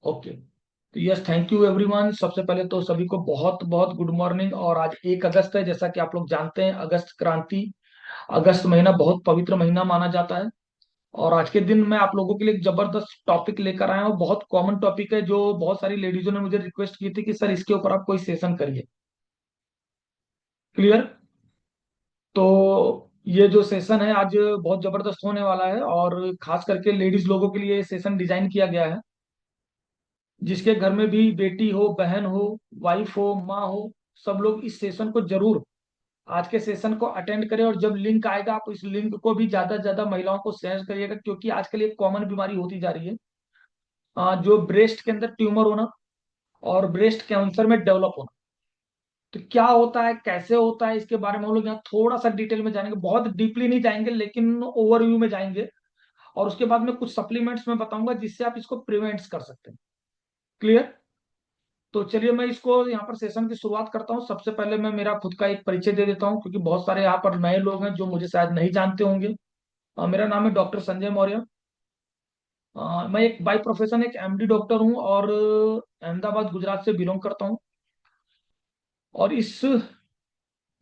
Okay. तो yes, thank you everyone. सबसे पहले तो सभी को बहुत बहुत गुड मॉर्निंग। और आज 1 अगस्त है, जैसा कि आप लोग जानते हैं, अगस्त क्रांति। अगस्त महीना बहुत पवित्र महीना माना जाता है। और आज के दिन मैं आप लोगों के लिए एक जबरदस्त टॉपिक लेकर आया हूँ। बहुत कॉमन टॉपिक है, जो बहुत सारी लेडीजों ने मुझे रिक्वेस्ट की थी कि सर इसके ऊपर आप कोई सेशन करिए। क्लियर। तो ये जो सेशन है आज बहुत जबरदस्त होने वाला है, और खास करके लेडीज लोगों के लिए ये सेशन डिजाइन किया गया है। जिसके घर में भी बेटी हो, बहन हो, वाइफ हो, माँ हो, सब लोग इस सेशन को जरूर, आज के सेशन को अटेंड करें। और जब लिंक आएगा, आप इस लिंक को भी ज्यादा से ज्यादा महिलाओं को शेयर करिएगा, क्योंकि आजकल एक कॉमन बीमारी होती जा रही है, जो ब्रेस्ट के अंदर ट्यूमर होना और ब्रेस्ट कैंसर में डेवलप होना। तो क्या होता है, कैसे होता है, इसके बारे में हम लोग यहाँ थोड़ा सा डिटेल में जानेंगे। बहुत डीपली नहीं जाएंगे, लेकिन ओवरव्यू में जाएंगे। और उसके बाद में कुछ सप्लीमेंट्स में बताऊंगा, जिससे आप इसको प्रिवेंट कर सकते हैं। क्लियर। तो चलिए मैं इसको यहाँ पर सेशन की शुरुआत करता हूँ। सबसे पहले मैं मेरा खुद का एक परिचय दे देता हूँ, क्योंकि बहुत सारे यहाँ पर नए लोग हैं जो मुझे शायद नहीं जानते होंगे। मेरा नाम है डॉक्टर संजय मौर्य। मैं एक बाय प्रोफेशन एक एमडी डॉक्टर हूँ, और अहमदाबाद गुजरात से बिलोंग करता हूँ। और इस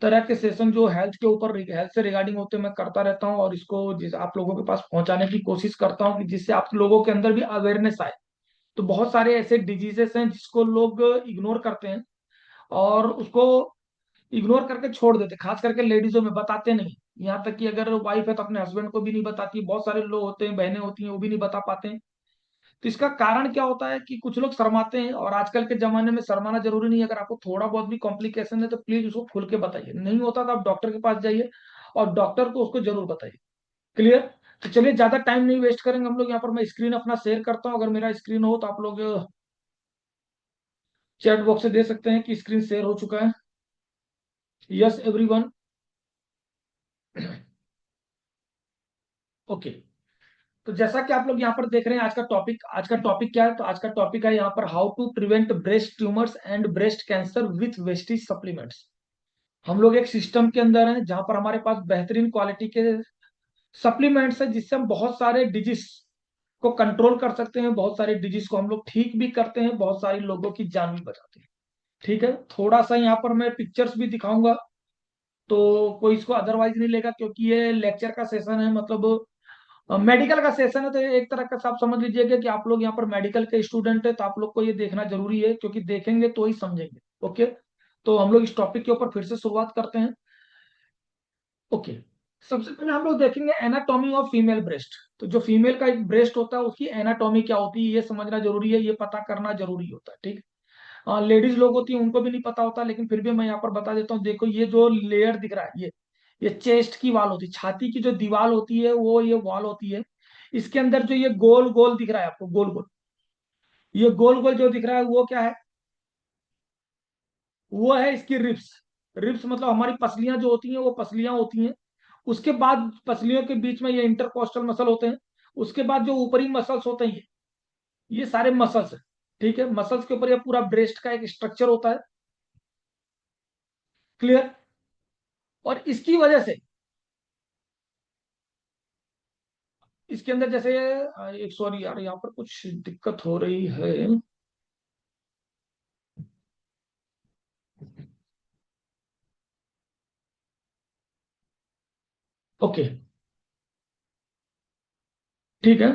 तरह के सेशन जो हेल्थ के ऊपर, हेल्थ से रिगार्डिंग होते हैं, मैं करता रहता हूँ। और इसको जिस आप लोगों के पास पहुंचाने की कोशिश करता हूँ, कि जिससे आप लोगों के अंदर भी अवेयरनेस आए। तो बहुत सारे ऐसे डिजीजेस हैं जिसको लोग इग्नोर करते हैं, और उसको इग्नोर करके छोड़ देते, खास करके लेडीजों में बताते नहीं। यहाँ तक कि अगर वाइफ है तो अपने हस्बैंड को भी नहीं बताती। बहुत सारे लोग होते हैं, बहनें होती हैं, वो भी नहीं बता पाते हैं। तो इसका कारण क्या होता है कि कुछ लोग शर्माते हैं, और आजकल के जमाने में शर्माना जरूरी नहीं है। अगर आपको थोड़ा बहुत भी कॉम्प्लिकेशन है तो प्लीज उसको खुल के बताइए। नहीं होता तो आप डॉक्टर के पास जाइए, और डॉक्टर को उसको जरूर बताइए। क्लियर। तो चलिए ज्यादा टाइम नहीं वेस्ट करेंगे हम लोग। यहाँ पर मैं स्क्रीन अपना शेयर करता हूँ। अगर मेरा स्क्रीन हो तो आप लोग चैट बॉक्स से दे सकते हैं कि स्क्रीन शेयर हो चुका है। Yes everyone. ओके। तो जैसा कि आप लोग यहाँ पर देख रहे हैं, आज का टॉपिक क्या है। तो आज का टॉपिक है यहाँ पर, how to prevent breast tumours and breast cancer with Vestige supplements. हम लोग एक सिस्टम के अंदर हैं जहां पर हमारे पास बेहतरीन क्वालिटी के सप्लीमेंट्स है, जिससे हम बहुत सारे डिजीज को कंट्रोल कर सकते हैं। बहुत सारे डिजीज को हम लोग ठीक भी करते हैं, बहुत सारे लोगों की जान भी बचाते हैं। ठीक है, थोड़ा सा यहाँ पर मैं पिक्चर्स भी दिखाऊंगा, तो कोई इसको अदरवाइज नहीं लेगा, क्योंकि ये लेक्चर का सेशन है, मतलब मेडिकल का सेशन है। तो ये एक तरह का आप समझ लीजिएगा कि आप लोग यहाँ पर मेडिकल के स्टूडेंट है, तो आप लोग को ये देखना जरूरी है, क्योंकि देखेंगे तो ही समझेंगे। ओके। तो हम लोग इस टॉपिक के ऊपर फिर से शुरुआत करते हैं। ओके। सबसे पहले हम लोग देखेंगे एनाटॉमी ऑफ फीमेल ब्रेस्ट। तो जो फीमेल का एक ब्रेस्ट होता है, उसकी एनाटॉमी क्या होती है, ये समझना जरूरी है, ये पता करना जरूरी होता है। ठीक है। लेडीज लोग होती हैं, उनको भी नहीं पता होता, लेकिन फिर भी मैं यहाँ पर बता देता हूँ। देखो, ये जो लेयर दिख रहा है, ये चेस्ट की वाल होती है, छाती की जो दीवार होती है, वो ये वॉल होती है। इसके अंदर जो ये गोल गोल दिख रहा है आपको, गोल गोल, ये गोल गोल जो दिख रहा है, वो क्या है? वो है इसकी रिब्स। रिब्स मतलब हमारी पसलियां जो होती हैं, वो पसलियां होती हैं। उसके बाद पसलियों के बीच में ये इंटरकोस्टल मसल होते हैं। उसके बाद जो ऊपरी मसल्स होते हैं, ये सारे मसल्स है। ठीक है, मसल्स के ऊपर ये पूरा ब्रेस्ट का एक स्ट्रक्चर होता है। क्लियर। और इसकी वजह से इसके अंदर जैसे एक, सॉरी यार, यहाँ पर कुछ दिक्कत हो रही है। ओके। ठीक है,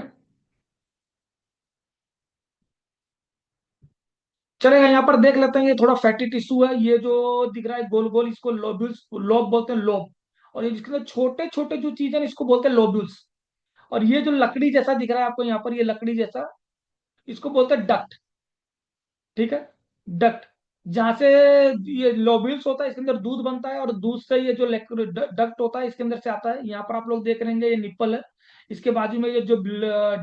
चलेगा। यहाँ पर देख लेते हैं, ये थोड़ा फैटी टिश्यू है, ये जो दिख रहा है गोल गोल, इसको लोब्यूल्स, लोब बोलते हैं, लोब। और ये जिसके अंदर छोटे छोटे जो चीज है, इसको बोलते हैं लोब्यूल्स। और ये जो लकड़ी जैसा दिख रहा है आपको यहाँ पर, ये लकड़ी जैसा, इसको बोलते हैं डक्ट। ठीक है, डक्ट। जहां से ये लोब्यूल्स होता है, इसके अंदर दूध बनता है, और दूध से ये जो डक्ट होता है, इसके अंदर से आता है। यहाँ पर आप लोग देख रहे हैं, ये निप्पल है। इसके बाजू में ये जो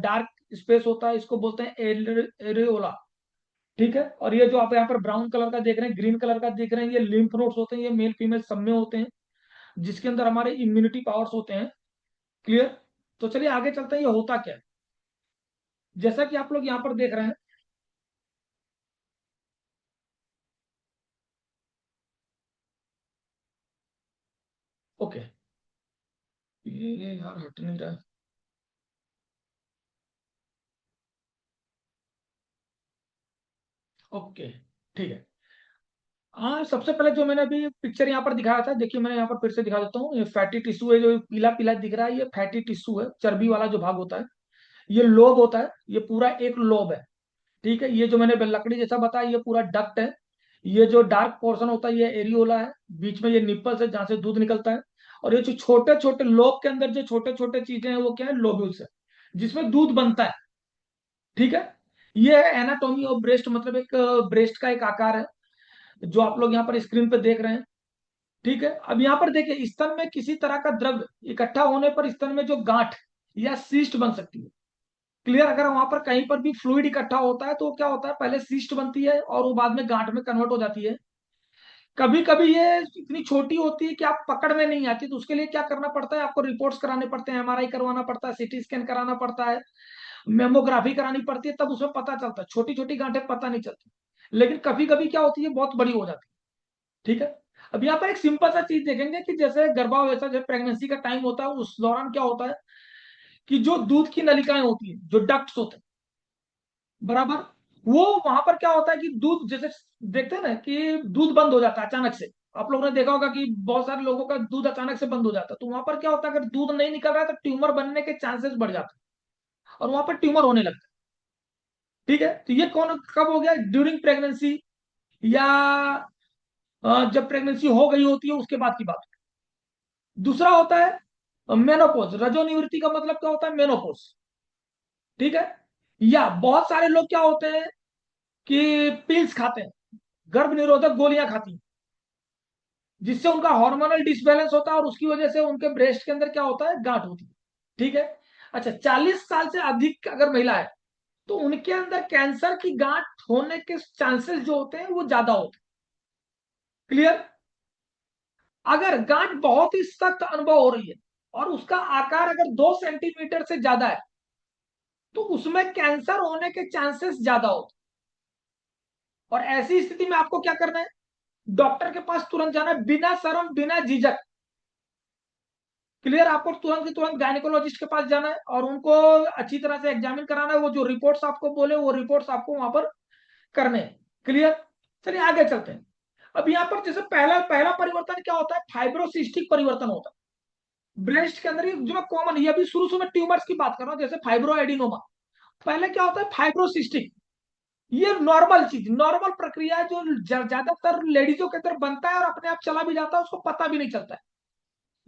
डार्क स्पेस होता है, इसको बोलते हैं एरियोला। ठीक है। और ये जो आप यहाँ पर ब्राउन कलर का देख रहे हैं, ग्रीन कलर का देख रहे हैं, ये लिम्फ नोड्स होते हैं। ये मेल फीमेल सब में होते हैं, जिसके अंदर हमारे इम्यूनिटी पावर्स होते हैं। क्लियर। तो चलिए आगे चलते हैं, ये होता क्या है। जैसा कि आप लोग यहाँ पर देख रहे हैं। ओके। ये यार हट नहीं रहा है। ओके, ठीक है। हाँ, सबसे पहले जो मैंने अभी पिक्चर यहाँ पर दिखाया था, देखिए मैंने यहाँ पर फिर से दिखा देता हूँ। ये फैटी टिश्यू है, जो पीला पीला दिख रहा है, ये फैटी टिश्यू है, चर्बी वाला जो भाग होता है। ये लोब होता है, ये पूरा एक लोब है। ठीक है, ये जो मैंने लकड़ी जैसा बताया, ये पूरा डक्ट है। ये जो डार्क पोर्शन होता है, ये एरियोला है। बीच में ये निप्पल्स है, जहाँ से दूध निकलता है। और ये जो छोटे छोटे लोब के अंदर जो छोटे छोटे चीजें हैं, वो क्या है, लोब्यूल्स है, जिसमें दूध बनता है। ठीक है, ये है एनाटॉमी ऑफ ब्रेस्ट, मतलब एक ब्रेस्ट का एक आकार है, जो आप लोग यहाँ पर स्क्रीन पे देख रहे हैं। ठीक है, अब यहाँ पर देखिए, स्तन में किसी तरह का द्रव इकट्ठा होने पर स्तन में जो गांठ या सीस्ट बन सकती है। क्लियर, अगर वहां पर कहीं पर भी फ्लूइड इकट्ठा होता है, तो क्या होता है, पहले सीस्ट बनती है और वो बाद में गांठ में कन्वर्ट हो जाती है। कभी कभी ये इतनी छोटी होती है कि आप पकड़ में नहीं आती, तो उसके लिए क्या करना पड़ता है, आपको रिपोर्ट्स कराने पड़ते हैं, एमआरआई करवाना पड़ता है, सीटी स्कैन कराना पड़ता है, मेमोग्राफी करानी पड़ती है, तब उसमें पता चलता है। छोटी छोटी गांठें पता नहीं चलती, लेकिन कभी कभी क्या होती है, बहुत बड़ी हो जाती है। ठीक है, अब यहाँ पर एक सिंपल सा चीज देखेंगे कि जैसे गर्भावस्था, जब प्रेगनेंसी का टाइम होता है, उस दौरान क्या होता है कि जो दूध की नलिकाएं होती है, जो डक्ट्स होते हैं, बराबर, वो वहां पर क्या होता है कि दूध जैसे देखते हैं ना कि दूध बंद हो जाता है अचानक से। आप लोगों ने देखा होगा कि बहुत सारे लोगों का दूध अचानक से बंद हो जाता है, तो वहां पर क्या होता है, अगर दूध नहीं निकल रहा है तो ट्यूमर बनने के चांसेस बढ़ जाते हैं, और वहां पर ट्यूमर होने लगता है। ठीक है, तो ये कौन कब हो गया, ड्यूरिंग प्रेगनेंसी, या जब प्रेगनेंसी हो गई होती है उसके बाद की बात। दूसरा होता है मेनोपोज, रजोनिवृत्ति का मतलब क्या होता है, मेनोपोज। ठीक है, या बहुत सारे लोग क्या होते हैं कि पिल्स खाते हैं, गर्भ निरोधक गोलियां खाती हैं, जिससे उनका हार्मोनल डिसबैलेंस होता है, और उसकी वजह से उनके ब्रेस्ट के अंदर क्या होता है, गांठ होती है। ठीक है, अच्छा, 40 साल से अधिक अगर महिला है, तो उनके अंदर कैंसर की गांठ होने के चांसेस जो होते हैं वो ज्यादा होते हैं। क्लियर, अगर गांठ बहुत ही सख्त अनुभव हो रही है और उसका आकार अगर 2 सेंटीमीटर से ज्यादा है, तो उसमें कैंसर होने के चांसेस ज्यादा होते हैं। और ऐसी स्थिति में आपको क्या करना है, डॉक्टर के पास तुरंत जाना है, बिना शर्म बिना झिझक। क्लियर, आपको तुरंत की तुरंत गायनिकोलॉजिस्ट के पास जाना है और उनको अच्छी तरह से एग्जामिन कराना है। वो जो रिपोर्ट्स आपको बोले, वो रिपोर्ट्स आपको वहां पर करने हैं। क्लियर, चलिए आगे चलते हैं। अब यहाँ पर जैसे पहला पहला परिवर्तन क्या होता है, फाइब्रोसिस्टिक परिवर्तन होता है ब्रेस्ट के अंदर। ये जो कॉमन, ये अभी शुरू शुरू में ट्यूमर्स की बात कर रहा हूँ, जैसे फाइब्रोएडिनोमा। पहले क्या होता है, फाइब्रोसिस्टिक, ये नॉर्मल चीज, नॉर्मल प्रक्रिया है, जो ज्यादातर लेडीजों के अंदर बनता है और अपने आप चला भी जाता है, उसको पता भी नहीं चलता है।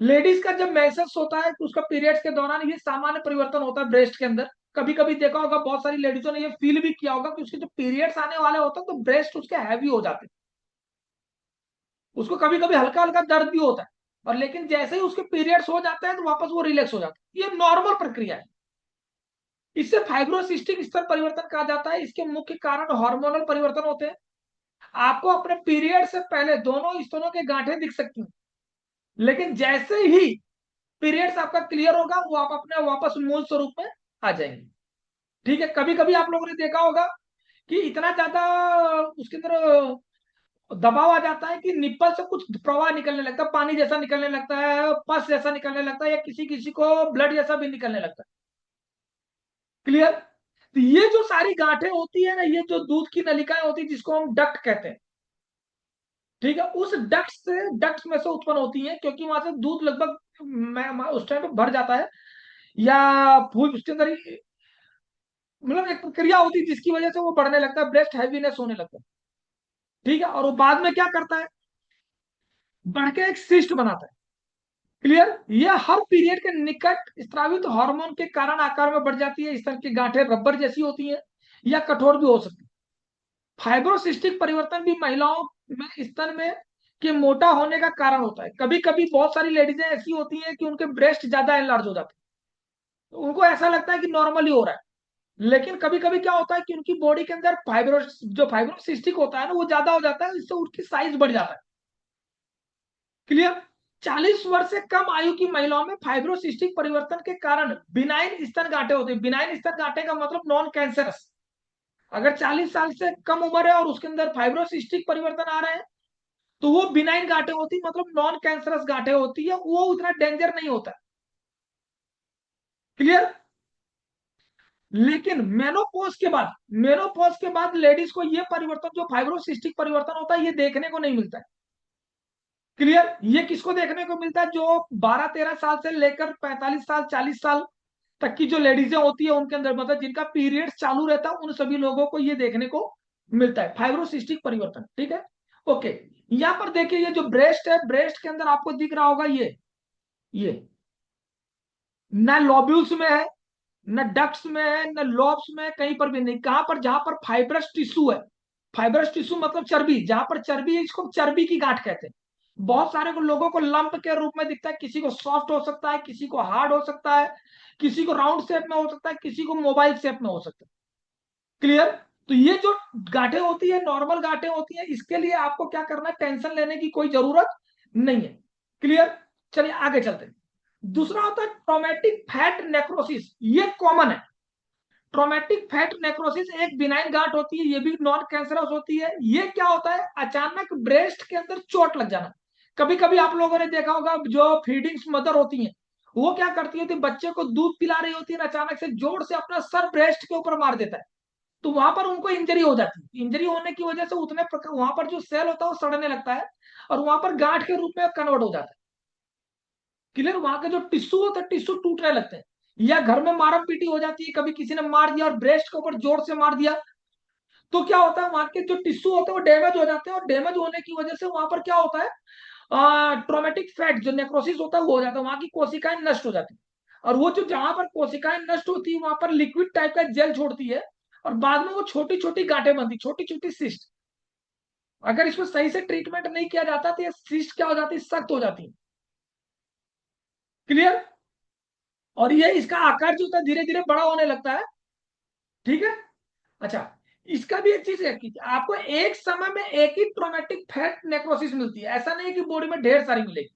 लेडीज का जब मेंसेस होता है, तो उसका पीरियड्स के दौरान ये सामान्य परिवर्तन होता है ब्रेस्ट के अंदर। कभी कभी देखा होगा, बहुत सारी लेडीजों ने ये फील भी किया होगा कि उसके जो पीरियड्स आने वाले होते हैं, तो ब्रेस्ट उसके हैवी हो जाते हैं, उसको कभी कभी हल्का हल्का दर्द भी होता है। और लेकिन जैसे ही उसके पीरियड्स हो जाते हैं, तो वापस वो रिलैक्स हो जाता है। ये नॉर्मल प्रक्रिया है। इससे फाइब्रोसिस्टिक स्तर परिवर्तन कहा जाता है। इसके मुख्य कारण हार्मोनल परिवर्तन होते हैं। आपको अपने पीरियड से पहले दोनों स्तनों के गांठें दिख सकती हैं, लेकिन जैसे ही पीरियड्स आपका क्लियर होगा, वो आप अपने वापस मूल स्वरूप में आ जाएंगे। ठीक है, कभी कभी आप लोगों ने देखा होगा कि इतना ज्यादा उसके अंदर दबाव आ जाता है कि निप्पल से कुछ प्रवाह निकलने लगता है, पानी जैसा निकलने लगता है, पस जैसा निकलने लगता है, या किसी किसी को ब्लड जैसा भी निकलने लगता है। क्लियर, तो ये जो सारी गांठें होती है ना, ये जो दूध की नलिकाएं होती है, जिसको हम डक्ट कहते हैं। ठीक है, उस डक्ट में से उत्पन्न होती है, क्योंकि वहां से दूध लगभग उस टाइम पे भर जाता है, या फूल उसके अंदर मतलब एक प्रक्रिया होती है जिसकी वजह से वो बढ़ने लगता है, ब्रेस्ट हैवीनेस होने लगता है। ठीक है, और वो बाद में क्या करता है, बढ़ के एक सिस्ट बनाता है। क्लियर, ये हर पीरियड के निकट स्रावित हार्मोन के कारण आकार में बढ़ जाती है। स्तन की गांठें रबर जैसी होती हैं या कठोर भी हो सकती है। फाइब्रोसिस्टिक परिवर्तन भी महिलाओं में स्तन में के मोटा होने का कारण होता है। कभी कभी बहुत सारी लेडीजें ऐसी होती हैं कि उनके ब्रेस्ट ज्यादा एनलार्ज हो जाते हैं, तो उनको ऐसा लगता है कि नॉर्मली हो रहा है, लेकिन कभी कभी क्या होता है कि उनकी बॉडी के अंदर फाइब्रोसिस्टिक होता है ना, वो ज्यादा हो जाता है, इससे उनकी साइज बढ़ जाता है। क्लियर, 40 वर्ष से कम आयु की महिलाओं में फाइब्रोसिस्टिक परिवर्तन के कारण बिनाइन स्तन गांठें होती है। बिनाइन स्तन गांठें का मतलब नॉन कैंसरस। अगर 40 साल से कम उम्र है और उसके अंदर फाइब्रोसिस्टिक परिवर्तन आ रहे हैं, तो वो बिनाइन गांठें होती, मतलब नॉन कैंसरस गांठें होती है, वो उतना डेंजर नहीं होता। क्लियर, लेकिन मेनोपॉज के बाद लेडीज को ये परिवर्तन, जो फाइब्रोसिस्टिक परिवर्तन होता है, ये देखने को नहीं मिलता है। क्लियर? ये किसको देखने को मिलता है? जो 12-13 साल से लेकर 45 साल 40 साल तक की जो लेडीजें होती है उनके अंदर, मतलब जिनका पीरियड्स चालू रहता है, उन सभी लोगों को ये देखने को मिलता है फाइब्रोसिस्टिक परिवर्तन। ठीक है, ओके। यहाँ पर देखिए, ये जो ब्रेस्ट है, ब्रेस्ट के अंदर आपको दिख रहा होगा ये न लॉब्यूल्स में है, न डक्ट्स में है, न लॉब्स में है, कहीं पर भी नहीं। कहां पर? जहां पर फाइब्रस टिश्यू है। फाइब्रस टिश्यू मतलब चर्बी, जहां पर चर्बी है इसको चर्बी की गांठ कहते हैं। बहुत सारे लोगों को लंप के रूप में दिखता है, किसी को सॉफ्ट हो सकता है, किसी को हार्ड हो सकता है, किसी को राउंड शेप में हो सकता है, किसी को मोबाइल शेप में हो सकता है। क्लियर? तो ये जो गांठें होती है, नॉर्मल गांठें होती है, इसके लिए आपको क्या करना है? टेंशन लेने की कोई जरूरत नहीं है। क्लियर? चलिए आगे चलते हैं। दूसरा होता है ट्रॉमेटिक फैट नेक्रोसिस, ये कॉमन है। ट्रोमेटिक फैट नेक्रोसिस एक बिनाइन गांठ होती है, ये भी नॉन कैंसरस होती है। ये क्या होता है? अचानक ब्रेस्ट के अंदर चोट लग जाना। कभी कभी आप लोगों ने देखा होगा, जो फीडिंग्स मदर होती हैं, वो क्या करती होती है? बच्चे को दूध पिला रही होती है, अचानक से जोर से अपना सर ब्रेस्ट के ऊपर मार देता है, तो वहां पर उनको इंजरी हो जाती है। इंजरी होने की वजह से उतने वहां पर जो सेल होता है वो सड़ने लगता है, और वहां पर गांठ के रूप में कन्वर्ट हो जाता है। क्लियर? वहां के जो टिश्यू होते हैं, टिश्यू टूटने लगते हैं। या घर में मारम पीटी हो जाती है, कभी किसी ने मार दिया और ब्रेस्ट के ऊपर जोर से मार दिया, तो क्या होता है? वहां के जो टिश्यू होते हैं वो डैमेज हो जाते हैं, और डैमेज होने की वजह से वहां पर क्या होता है? ट्रोमेटिक फैट जो नेक्रोसिस होता है वो हो जाता है, वहां की कोशिकाएं नष्ट हो जाती है। और वो जो जहां पर कोशिकाएं नष्ट होती है वहां पर लिक्विड टाइप का जेल छोड़ती है, और बाद में वो छोटी छोटी गांठें बनती, छोटी छोटी सिस्ट। अगर इसमें सही से ट्रीटमेंट नहीं किया जाता तो ये सिस्ट क्या हो जाती है? सख्त हो जाती है। क्लियर? और ये इसका आकार जो होता है धीरे धीरे बड़ा होने लगता है। ठीक है, अच्छा। इसका भी एक चीज है कि आपको एक समय में एक ही ट्रोमेटिक फैट नेक्रोसिस मिलती है, ऐसा नहीं है कि बॉडी में ढेर सारी मिलेगी।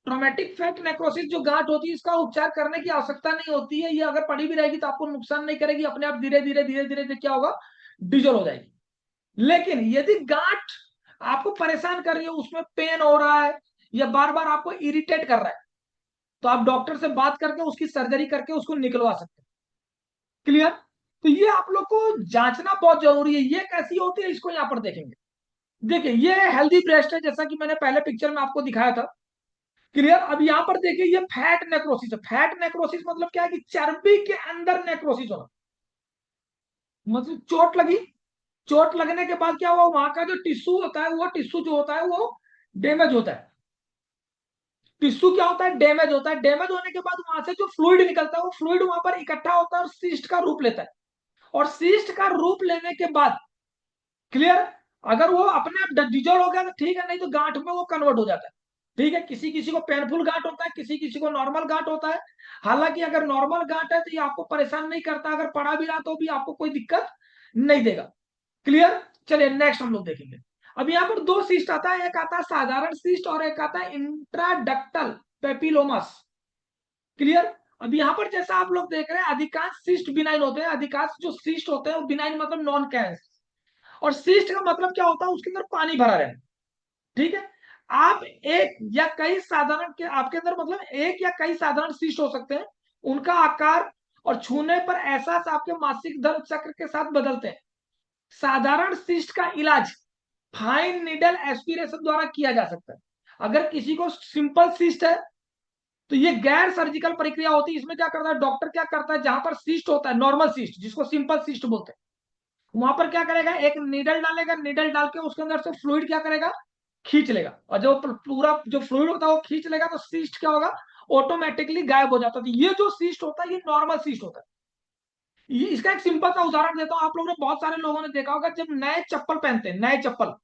ट्रोमेटिक फैट नेक्रोसिस जो गांठ होती है, इसका उपचार करने की आवश्यकता नहीं होती है। ये अगर पड़ी भी रहेगी तो आपको नुकसान नहीं करेगी, अपने आप धीरे धीरे धीरे धीरे क्या होगा? डिजोल्व हो जाएगी। लेकिन यदि गांठ आपको परेशान कर रही है, उसमें पेन हो रहा है, या बार बार आपको इरिटेट कर रहा है, तो आप डॉक्टर से बात करके उसकी सर्जरी करके उसको निकलवा सकते हैं। क्लियर? तो ये आप लोग को जांचना बहुत जरूरी है। ये कैसी होती है इसको यहाँ पर देखेंगे। देखिए, ये हेल्दी ब्रेस्ट है, जैसा कि मैंने पहले पिक्चर में आपको दिखाया था। क्लियर? अब यहाँ पर देखिए, ये फैट नेक्रोसिस है। फैट नेक्रोसिस मतलब क्या है? कि चर्बी के अंदर नेक्रोसिस होना, मतलब चोट लगी, चोट लगने के बाद क्या हुआ? वहां का जो टिश्यू होता है, वो टिश्यू जो होता है वो डैमेज होता है। टिश्यू क्या होता है? डैमेज होता है। डैमेज होने के बाद वहां से जो फ्लूइड निकलता है, वो फ्लूइड वहां पर इकट्ठा होता है और सिस्ट का रूप लेता है। और सिस्ट का रूप लेने के बाद, क्लियर, अगर वो अपने आप डिजोल्व हो गया तो ठीक है, नहीं तो गांठ में वो कन्वर्ट हो जाता है। ठीक है, किसी किसी को पेनफुल गांठ होता है, किसी किसी को नॉर्मल गांठ होता है। हालांकि अगर नॉर्मल गांठ है तो ये आपको परेशान नहीं करता, अगर पड़ा भी रहा तो भी आपको कोई दिक्कत नहीं देगा। क्लियर? चलिए नेक्स्ट हम लोग देखेंगे। अब यहाँ पर दो सिस्ट आता है, एक आता है साधारण सिस्ट और एक आता है इंट्राडक्टल पेपिलोमस। क्लियर? अब यहाँ पर जैसा आप लोग देख रहे हैं, अधिकांश सिस्ट बिनाइन होते हैं, अधिकांश जो सिस्ट होते हैं वो बिनाइन मतलब नॉन कैंसर। और सिस्ट का मतलब क्या होता है? उसके अंदर पानी भरा रहना। ठीक है, आप एक या कई साधारण के आपके अंदर मतलब एक या कई साधारण सिस्ट हो सकते हैं, उनका आकार और छूने पर एहसास आपके मासिक धर्म चक्र के साथ बदलते हैं। साधारण सिस्ट का इलाज फाइन नीडल एस्पिरेशन द्वारा किया जा सकता है। अगर किसी को सिंपल सिस्ट है तो ये गैर सर्जिकल प्रक्रिया होती है। इसमें क्या करता है डॉक्टर? क्या करता है, जहां पर सिस्ट होता है, नॉर्मल सिस्ट जिसको सिंपल सिस्ट बोलते हैं, वहां पर क्या करेगा? एक नीडल डालेगा, नीडल डाल के उसके अंदर से फ्लूइड क्या करेगा? खींच लेगा, और जो पूरा जो फ्लूइड होता है वो खींच लेगा, तो सिस्ट क्या होगा? ऑटोमेटिकली गायब हो जाता है। तो ये जो सिस्ट होता है ये नॉर्मल सिस्ट होता है। ये इसका एक सिंपल सा उदाहरण देता हूं। आप लोगों ने, बहुत सारे लोगों ने देखा होगा, जब नए चप्पल पहनते हैं, नए चप्पल,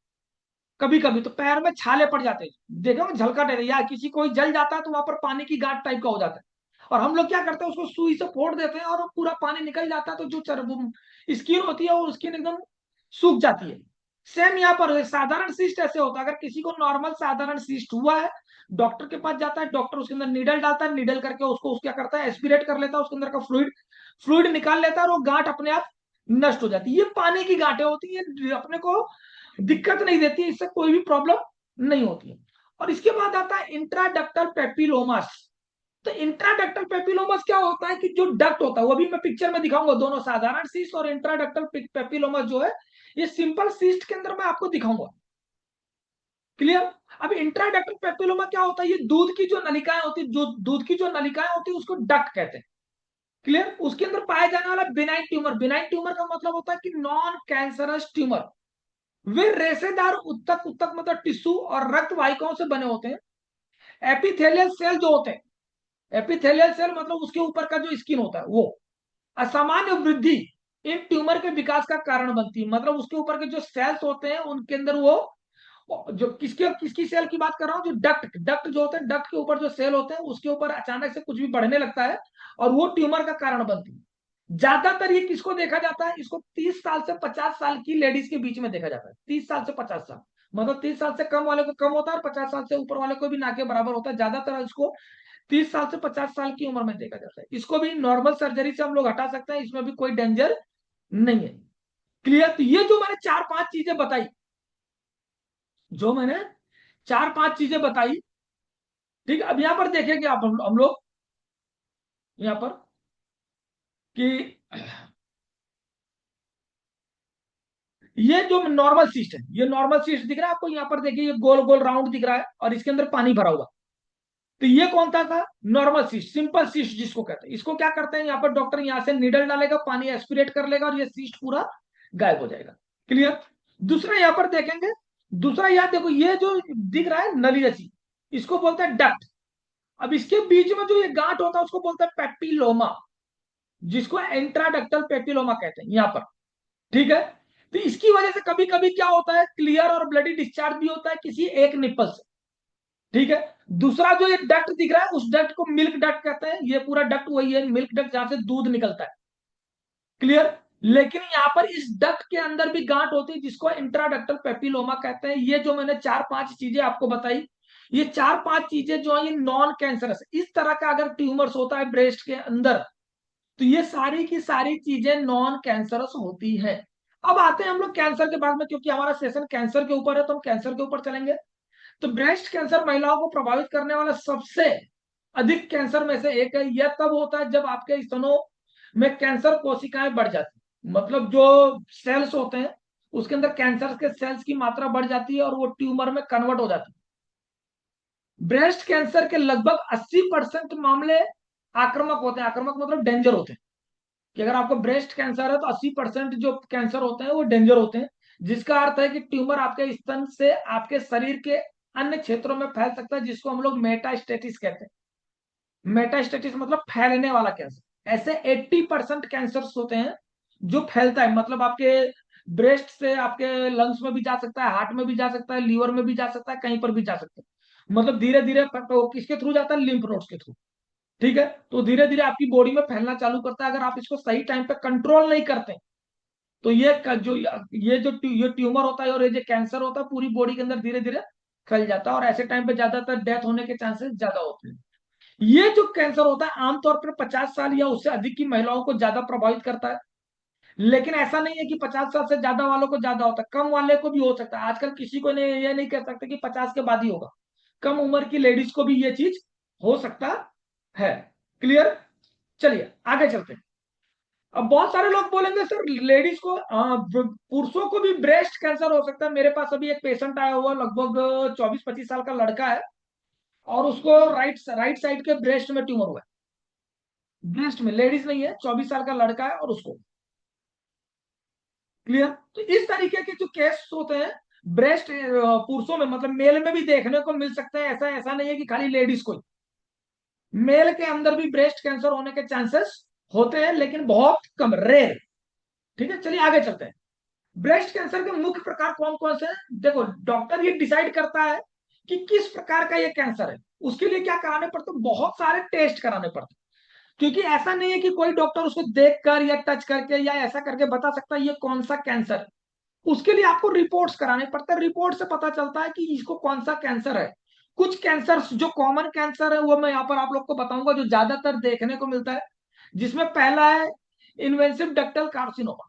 कभी कभी तो पैर में छाले पड़ जाते हैं, देखो झलका दे, या किसी कोई जल जाता है तो वहां पर पानी की गांठ टाइप का हो जाता है, और हम लोग क्या करते हैं? उसको सुई से फोड़ देते हैं और वो पूरा पानी निकल जाता है, तो जो स्किन होती है वो स्किन एकदम सूख जाती है। सेम यहाँ पर साधारण सिस्ट ऐसे होता है। अगर किसी को नॉर्मल साधारण सिस्ट हुआ है, डॉक्टर के पास जाता है, डॉक्टर उसके अंदर निडल डालता है, निडल करके उसको क्या करता है? एस्पिरेट कर लेता है, उसके अंदर का फ्लूइड फ्लूइड निकाल लेता है, और वो गांठ अपने आप नष्ट हो जाती है। ये पानी की गांठें होती है, अपने को दिक्कत नहीं देती है, इससे कोई भी प्रॉब्लम नहीं होती है। और इसके बाद आता है इंट्राडक्टल पेपिलोमास। तो इंट्राडक्टल पेपिलोमस क्या होता है कि जो डक्ट होता है, वो भी मैं पिक्चर में दिखाऊंगा, दोनों साधारण सिस्ट और इंट्राडक्टल पेपिलोमस जो है, ये सिंपल सिस्ट के अंदर मैं आपको दिखाऊंगा। क्लियर। अब इंट्राडक्टल पेपिलोमा क्या होता है, ये दूध की जो नलिकाएं होती है, जो दूध की जो नलिकाएं होती है उसको डक्ट कहते हैं। क्लियर। उसके अंदर पाया जाने वाला बिनाइन ट्यूमर, बिनाइन ट्यूमर का मतलब होता है कि नॉन कैंसरस ट्यूमर, वे रेशेदार उत्तक उत्तक मतलब टिश्यू और रक्त वाहिकाओं से बने होते हैं। एपिथेलियल सेल जो होते हैं, एपिथेलियल सेल मतलब उसके ऊपर का जो स्किन होता है वो असामान्य वृद्धि इन ट्यूमर के विकास का कारण बनती है। मतलब उसके ऊपर के जो सेल्स होते हैं उनके अंदर वो जो किसके किसकी सेल की बात कर रहा हूँ, जो डक्ट डक्ट जो होते हैं, डक्ट के ऊपर जो सेल होते हैं उसके ऊपर अचानक से कुछ भी बढ़ने लगता है और वो ट्यूमर का कारण बनती है। ज्यादातर ये किसको देखा जाता है, इसको 30 साल से 50 साल की लेडीज के बीच में देखा जाता है। 30 साल से 50 साल मतलब 30 साल से कम वाले को कम होता है और 50 साल से ऊपर वाले को भी ना के बराबर होता है। ज्यादातर इसको 30 साल से 50 साल की उम्र में देखा जाता है। इसको भी नॉर्मल सर्जरी से हम लोग हटा सकते हैं, इसमें भी कोई डेंजर नहीं है। क्लियर। तो ये जो मैंने चार पांच चीजें बताई, जो मैंने चार पांच चीजें बताई, ठीक है। अब यहां पर देखेंगे आप, हम लोग यहां पर कि ये जो नॉर्मल सिस्ट है, ये नॉर्मल सिस्ट दिख रहा है आपको यहाँ पर, देखिए ये गोल गोल राउंड दिख रहा है और इसके अंदर पानी भरा हुआ। तो ये कौन सा था, नॉर्मल सिस्ट, सिंपल सिस्ट जिसको कहते हैं। इसको क्या करते हैं, यहाँ पर डॉक्टर यहाँ से निडल डालेगा, पानी एस्पिरेट कर लेगा और ये सिस्ट पूरा गायब हो जाएगा। क्लियर। दूसरा यहाँ पर देखेंगे, दूसरा यहाँ देखो, ये जो दिख रहा है नली जैसी, इसको बोलते हैं डक्ट। अब इसके बीच में जो ये गांठ होता है उसको बोलते हैं पेपिलोमा, जिसको इंट्राडक्टल पेपिलोमा कहते हैं यहाँ पर। ठीक है। तो इसकी वजह से कभी कभी क्या होता है, क्लियर और ब्लडी डिस्चार्ज भी होता है किसी एक निप्पल से। ठीक है। दूसरा जो ये डक्ट दिख रहा है, उस डक्ट को मिल्क डक्ट कहते हैं। ये पूरा डक्ट वही है, मिल्क डक्ट, जहां से दूध निकलता है। क्लियर। लेकिन यहाँ पर इस डक्ट के अंदर भी गांठ होती है जिसको इंट्राडक्टल पेपिलोमा कहते हैं। ये जो मैंने चार पांच चीजें आपको बताई, ये चार पांच चीजें जो है ये नॉन कैंसरस, इस तरह का अगर ट्यूमर्स होता है ब्रेस्ट के अंदर, तो ये सारी की सारी चीजें नॉन कैंसरस होती है। अब आते हैं हम लोग कैंसर के बाद में, क्योंकि हमारा सेशन कैंसर के ऊपर है तो हम कैंसर के ऊपर चलेंगे। तो ब्रेस्ट कैंसर महिलाओं को प्रभावित करने वाला सबसे अधिक कैंसर में से एक है। यह तब होता है जब आपके स्तनों में कैंसर कोशिकाएं बढ़ जाती, मतलब जो सेल्स होते हैं उसके अंदर कैंसर के सेल्स की मात्रा बढ़ जाती है और वो ट्यूमर में कन्वर्ट हो जाती है। ब्रेस्ट कैंसर के लगभग 80% मामले आक्रामक होते हैं। आक्रामक मतलब डेंजर होते हैं, कि अगर आपको ब्रेस्ट कैंसर है तो 80% जो कैंसर होते हैं वो डेंजर होते हैं, जिसका अर्थ है कि ट्यूमर आपके स्तन से आपके शरीर के अन्य क्षेत्रों में फैल सकता है, जिसको हम लोग मेटास्टेटिस कहते हैं। मेटास्टेटिस मतलब फैलने वाला कैंसर। ऐसे 80% कैंसर होते हैं जो फैलता है, मतलब आपके ब्रेस्ट से आपके लंग्स में भी जा सकता है, हार्ट में भी जा सकता है, लीवर में भी जा सकता है, कहीं पर भी जा सकता है। मतलब धीरे धीरे किसके थ्रू जाता है, लिम्फ नोड्स के थ्रू। ठीक है। तो धीरे धीरे आपकी बॉडी में फैलना चालू करता है। अगर आप इसको सही टाइम पे कंट्रोल नहीं करते तो ये ट्यूमर होता है और ये जो कैंसर होता है पूरी बॉडी के अंदर धीरे धीरे फैल जाता है और ऐसे टाइम पे ज्यादातर डेथ होने के चांसेस ज्यादा होते हैं। ये जो कैंसर होता है आमतौर पर 50 साल या उससे अधिक की महिलाओं को ज्यादा प्रभावित करता है। लेकिन ऐसा नहीं है कि 50 साल से ज्यादा वालों को ज्यादा होता है, कम वाले को भी हो सकता है। आजकल किसी को नहीं, ये नहीं कह सकते कि 50 के बाद ही होगा, कम उम्र की लेडीज को भी ये चीज हो सकता है। क्लियर। चलिए आगे चलते हैं। अब बहुत सारे लोग बोलेंगे सर लेडीज को, पुरुषों को भी ब्रेस्ट कैंसर हो सकता है। मेरे पास अभी एक पेशेंट आया हुआ, लगभग 24-25 साल का लड़का है और उसको राइट राइट साइड के ब्रेस्ट में ट्यूमर हुआ है। ब्रेस्ट में, लेडीज नहीं है, 24 साल का लड़का है और उसको। क्लियर। तो इस तरीके के जो केस होते हैं ब्रेस्ट पुरुषों में, मतलब मेल में भी देखने को मिल सकते हैं। ऐसा ऐसा नहीं है कि खाली लेडीज को, मेल के अंदर भी ब्रेस्ट कैंसर होने के चांसेस होते हैं, लेकिन बहुत कम, रेयर। ठीक है। चलिए आगे चलते हैं। ब्रेस्ट कैंसर के मुख्य प्रकार कौन कौन से हैं, देखो डॉक्टर ये डिसाइड करता है कि किस प्रकार का ये कैंसर है। उसके लिए क्या कराने पड़ते, बहुत सारे टेस्ट कराने पड़ते, क्योंकि ऐसा नहीं है कि कोई डॉक्टर उसको देखकर या टच करके या ऐसा करके बता सकता है ये कौन सा कैंसर है। उसके लिए आपको रिपोर्ट्स कराने पड़ते हैं। रिपोर्ट से पता चलता है कि इसको कौन सा कैंसर है। कुछ कैंसर जो कॉमन कैंसर है वो मैं यहाँ पर आप लोग को बताऊंगा, जो ज्यादातर देखने को मिलता है, जिसमें पहला है इन्वेसिव डक्टल कार्सिनोमा।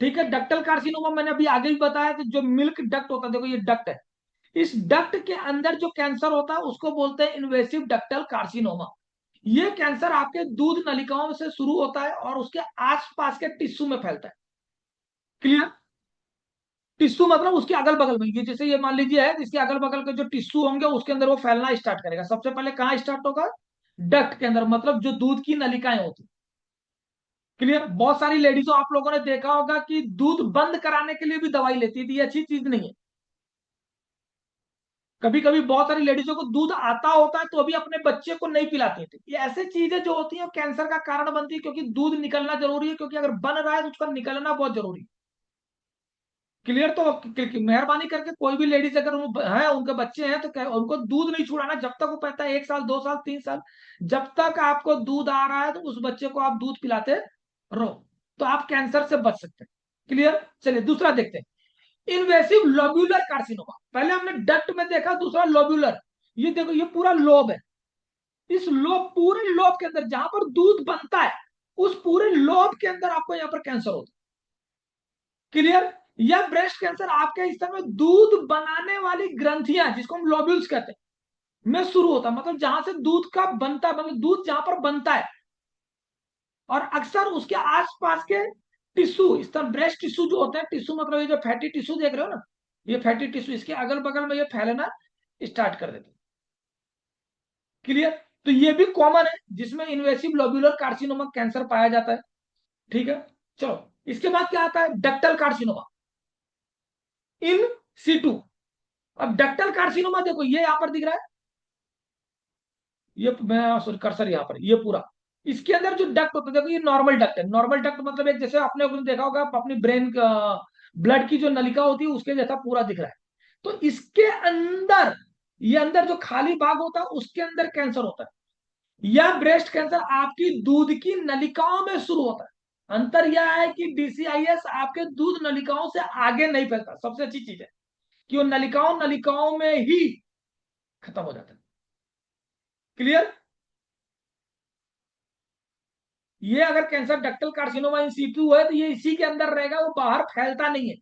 ठीक है। डक्टल कार्सिनोमा मैंने अभी आगे भी बताया कि जो मिल्क डक्ट होता है, देखो ये डक्ट है, इस डक्ट के अंदर जो कैंसर होता है उसको बोलते हैं इन्वेसिव डक्टल कार्सिनोमा। ये कैंसर आपके दूध नलिकाओं से शुरू होता है और उसके आसपास के टिश्यू में फैलता है। क्लियर? टिश्यू मतलब उसके अगल बगल में, ये जैसे ये मान लीजिए है, इसके अगल बगल के जो टिश्यू होंगे उसके अंदर वो फैलना स्टार्ट करेगा। सबसे पहले कहाँ स्टार्ट होगा? डक्ट के अंदर, मतलब जो दूध की नलिकाएं होती। क्लियर? बहुत सारी लेडीजों, आप लोगों ने देखा होगा कि दूध बंद कराने के लिए भी दवाई लेती थी, ये अच्छी चीज नहीं है। कभी कभी बहुत सारी लेडीजों को दूध आता होता है तो अभी अपने बच्चे को नहीं पिलाती थी। ये ऐसे चीजें जो होती हैं वो कैंसर का कारण बनती है, क्योंकि दूध निकलना जरूरी है, क्योंकि अगर बन रहा है तो उसका निकलना बहुत जरूरी है। क्लियर? तो मेहरबानी करके कोई भी लेडीज अगर वो है, उनके बच्चे हैं, तो उनको दूध नहीं छुड़ाना जब तक वो कहता है 1 साल 2 साल 3 साल। जब तक आपको दूध आ रहा है तो उस बच्चे को आप दूध पिलाते रहो, तो आप कैंसर से बच सकते हैं। क्लियर? चलिए दूसरा देखते हैं, इन्वेसिव लोब्यूलर कार्सिनोमा। पहले हमने डक्ट में देखा, दूसरा लोब्यूलर। ये देखो, ये पूरा लोब है। इस लोब, पूरे लोब के अंदर जहां पर दूध बनता है, उस पूरे लोब के अंदर आपको यहां पर कैंसर होता है। क्लियर? या ब्रेस्ट कैंसर आपके स्तन में दूध बनाने वाली ग्रंथियां, जिसको हम लोब्यूल्स कहते हैं, में शुरू होता है। मतलब जहां से दूध का बनता है, मतलब दूध जहां पर बनता है, और अक्सर उसके आसपास के टिश्यू, स्तन ब्रेस्ट टिश्यू जो होते हैं, टिश्यू मतलब ये जो फैटी टिश्यू देख रहे हो ना, ये फैटी टिश्यू, इसके अगल बगल में ये फैलना स्टार्ट कर देते हैं। क्लियर? तो ये भी कॉमन है जिसमें इन्वेसिव लोब्यूलर कार्सिनोमा कैंसर पाया जाता है। ठीक है? चलो, इसके बाद क्या आता है? Ductal carcinoma in situ. अब डक्टल कार्सिनोमा देखो, ये यहां पर दिख रहा है, ये मैं सॉरी कर्सर यहाँ पर, ये पूरा इसके अंदर जो डक्ट होता है, देखो ये नॉर्मल डक्ट है। नॉर्मल डक्ट मतलब एक, जैसे आपने देखा होगा अपनी ब्रेन का ब्लड की जो नलिका होती है उसके जैसा पूरा दिख रहा है। तो इसके अंदर, ये अंदर जो खाली भाग होता है उसके अंदर कैंसर होता है। या ब्रेस्ट कैंसर आपकी दूध की नलिकाओं में शुरू होता है। अंतर यह है कि डीसीआईएस आपके दूध नलिकाओं से आगे नहीं फैलता। सबसे अच्छी चीज है कि वो नलिकाओं नलिकाओं में ही खत्म हो जाता है। क्लियर? ये अगर cancer ductal carcinoma in situ है तो ये इसी के अंदर रहेगा, वो बाहर फैलता नहीं है,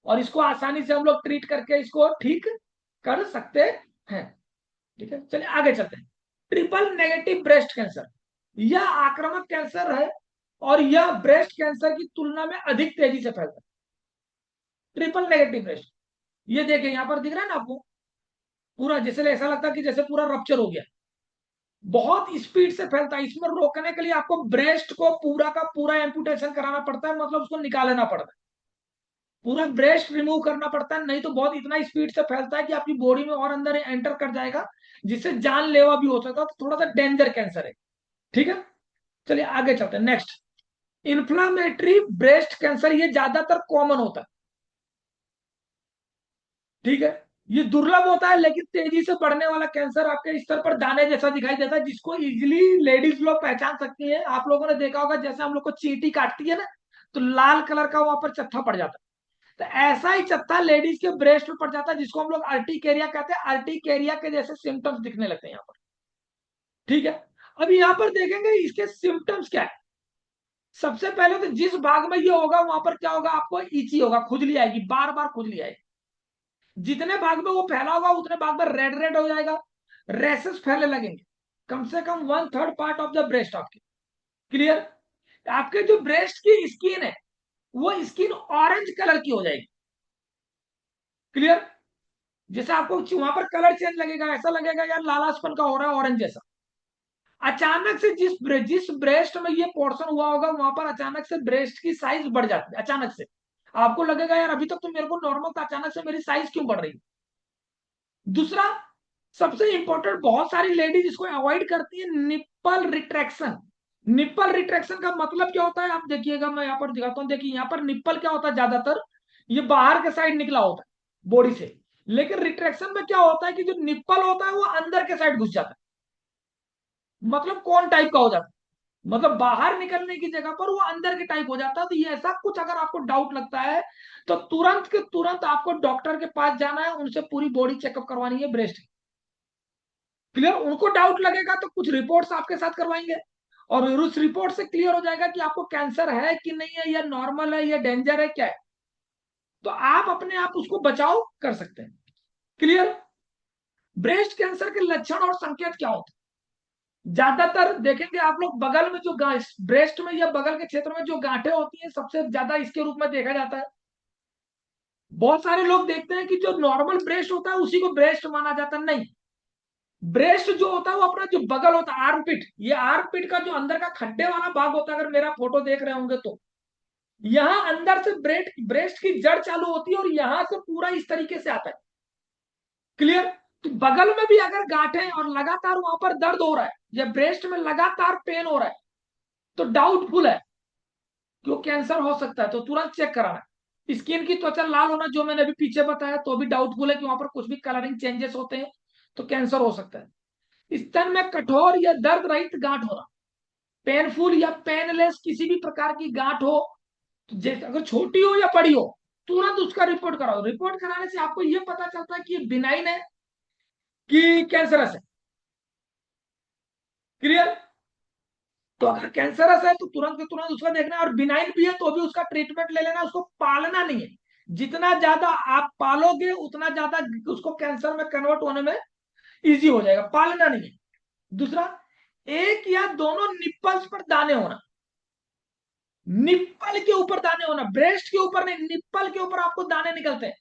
और इसको आसानी से हम लोग ट्रीट करके इसको ठीक कर सकते हैं। ठीक है, चलिए आगे चलते हैं। ट्रिपल नेगेटिव ब्रेस्ट कैंसर, यह आक्रामक कैंसर है और यह ब्रेस्ट कैंसर की तुलना में अधिक तेजी से फैलता है। ट्रिपल नेगेटिव ब्रेस्ट, ये देखिए यहां पर दिख रहा है ना आपको, पूरा जैसे ऐसा लगता है कि जैसे पूरा रप्चर हो गया। बहुत स्पीड से फैलता है। इसमें रोकने के लिए आपको ब्रेस्ट को पूरा का पूरा एम्पुटेशन कराना पड़ता है, मतलब उसको निकालना पड़ता है, पूरा ब्रेस्ट रिमूव करना पड़ता है। नहीं तो बहुत इतना स्पीड से फैलता है कि आपकी बॉडी में और अंदर एंटर कर जाएगा, जिससे जानलेवा भी हो सकता है। तो थोड़ा सा डेंजर कैंसर है। ठीक है, चलिए आगे चलते हैं। नेक्स्ट, इन्फ्लामेटरी ब्रेस्ट कैंसर, ये ज्यादातर कॉमन होता है। ठीक है, ये दुर्लभ होता है लेकिन तेजी से बढ़ने वाला कैंसर, आपके स्तर पर दाने जैसा दिखाई देता है, जिसको इजिली लेडीज लोग पहचान सकती हैं। आप लोगों ने देखा होगा जैसे हम लोग को चींटी काटती है ना, तो लाल कलर का वहां पर चत्था पड़ जाता है। तो ऐसा ही चत्था लेडीज के ब्रेस्ट में पड़ जाता है, जिसको हम लोग अर्टिकेरिया कहते हैं। अर्टिकेरिया के जैसे सिम्टम्स दिखने लगते हैं यहाँ पर। ठीक है, अब यहाँ पर देखेंगे इसके सिम्टम्स क्या है। सबसे पहले तो जिस भाग में ये होगा वहां पर क्या होगा, आपको इची होगा, खुजली आएगी, बार बार खुजली आएगी। जितने भाग में वो फैला होगा उतने भाग में रेड रेड हो जाएगा, रेसेस फैलने लगेंगे, कम से कम 1/3 पार्ट ऑफ द ब्रेस्ट आपके। क्लियर? आपके जो ब्रेस्ट की स्किन है, वो स्किन ऑरेंज कलर की हो जाएगी। क्लियर? जैसे आपको वहां पर कलर चेंज लगेगा, ऐसा लगेगा यार लालासपन का हो रहा है, ऑरेंज जैसा। अचानक से जिस ब्रेस्ट में ये पोर्शन हुआ होगा वहां पर अचानक से ब्रेस्ट की साइज बढ़ जाती है। अचानक से आपको लगेगा यार अभी तक तो मेरे को नॉर्मल था, अचानक से मेरी साइज क्यों बढ़ रही है। दूसरा, सबसे इंपॉर्टेंट, बहुत सारी लेडीज इसको अवॉइड करती है, निप्पल रिट्रैक्शन। निप्पल रिट्रैक्शन का मतलब क्या होता है, आप देखिएगा, मैं यहाँ पर दिखाता हूँ। देखिए यहाँ पर निप्पल क्या होता है, ज्यादातर ये बाहर के साइड निकला होता है बॉडी से। लेकिन रिट्रैक्शन में क्या होता है कि जो निप्पल होता है वो अंदर के साइड घुस जाता है। मतलब कौन टाइप का हो जाता है, मतलब बाहर निकलने की जगह पर वो अंदर के टाइप हो जाता है। तो ये ऐसा कुछ अगर आपको डाउट लगता है तो तुरंत के तुरंत आपको डॉक्टर के पास जाना है, उनसे पूरी बॉडी चेकअप करवानी है ब्रेस्ट। क्लियर? उनको डाउट लगेगा तो कुछ रिपोर्ट्स आपके साथ करवाएंगे, और उस रिपोर्ट से क्लियर हो जाएगा कि आपको कैंसर है कि नहीं है, या नॉर्मल है, या डेंजर है, क्या है। तो आप अपने आप उसको बचाव कर सकते हैं। क्लियर? ब्रेस्ट कैंसर के लक्षण और संकेत क्या होते हैं? ज्यादातर देखेंगे आप लोग बगल में जो ब्रेस्ट में या बगल के क्षेत्र में जो गांठें होती हैं सबसे ज्यादा इसके रूप में देखा जाता है। बहुत सारे लोग देखते हैं कि जो नॉर्मल ब्रेस्ट होता है उसी को ब्रेस्ट माना जाता है, नहीं। ब्रेस्ट जो होता है वो अपना जो बगल होता है, आर्मपिट, ये आर्मपिट का जो अंदर का खड्डे वाला भाग होता है, अगर मेरा फोटो देख रहे होंगे तो यहाँ अंदर से ब्रेस्ट की जड़ चालू होती है और यहां से पूरा इस तरीके से आता है। क्लियर? तो बगल में भी अगर गांठें और लगातार वहां पर दर्द हो रहा है या ब्रेस्ट में लगातार पेन हो रहा है तो डाउटफुल है कि वो कैंसर हो सकता है, तो तुरंत चेक कराना है। स्किन की त्वचा लाल होना जो मैंने अभी पीछे बताया तो भी डाउटफुल है कि वहां पर कुछ भी कलरिंग चेंजेस होते हैं तो कैंसर हो सकता है। स्तन में कठोर या दर्द रहित गांठ होना, पेनफुल या पेनलेस किसी भी प्रकार की गांठ हो, तो जैसे अगर छोटी हो या बड़ी हो तुरंत उसका रिपोर्ट कराओ। रिपोर्ट कराने से आपको यह पता चलता है कि ये बिनाइन है कि कैंसरस है। क्लियर? तो अगर कैंसरस है तो तुरंत के तुरंत उसका देखना है, और बिनाइन भी है तो भी उसका ट्रीटमेंट ले लेना, उसको पालना नहीं है। जितना ज्यादा आप पालोगे उतना ज्यादा उसको कैंसर में कन्वर्ट होने में इजी हो जाएगा, पालना नहीं है। दूसरा, एक या दोनों निप्पल्स पर दाने होना, निप्पल के ऊपर दाने होना, ब्रेस्ट के ऊपर नहीं, निप्पल के ऊपर आपको दाने निकलते हैं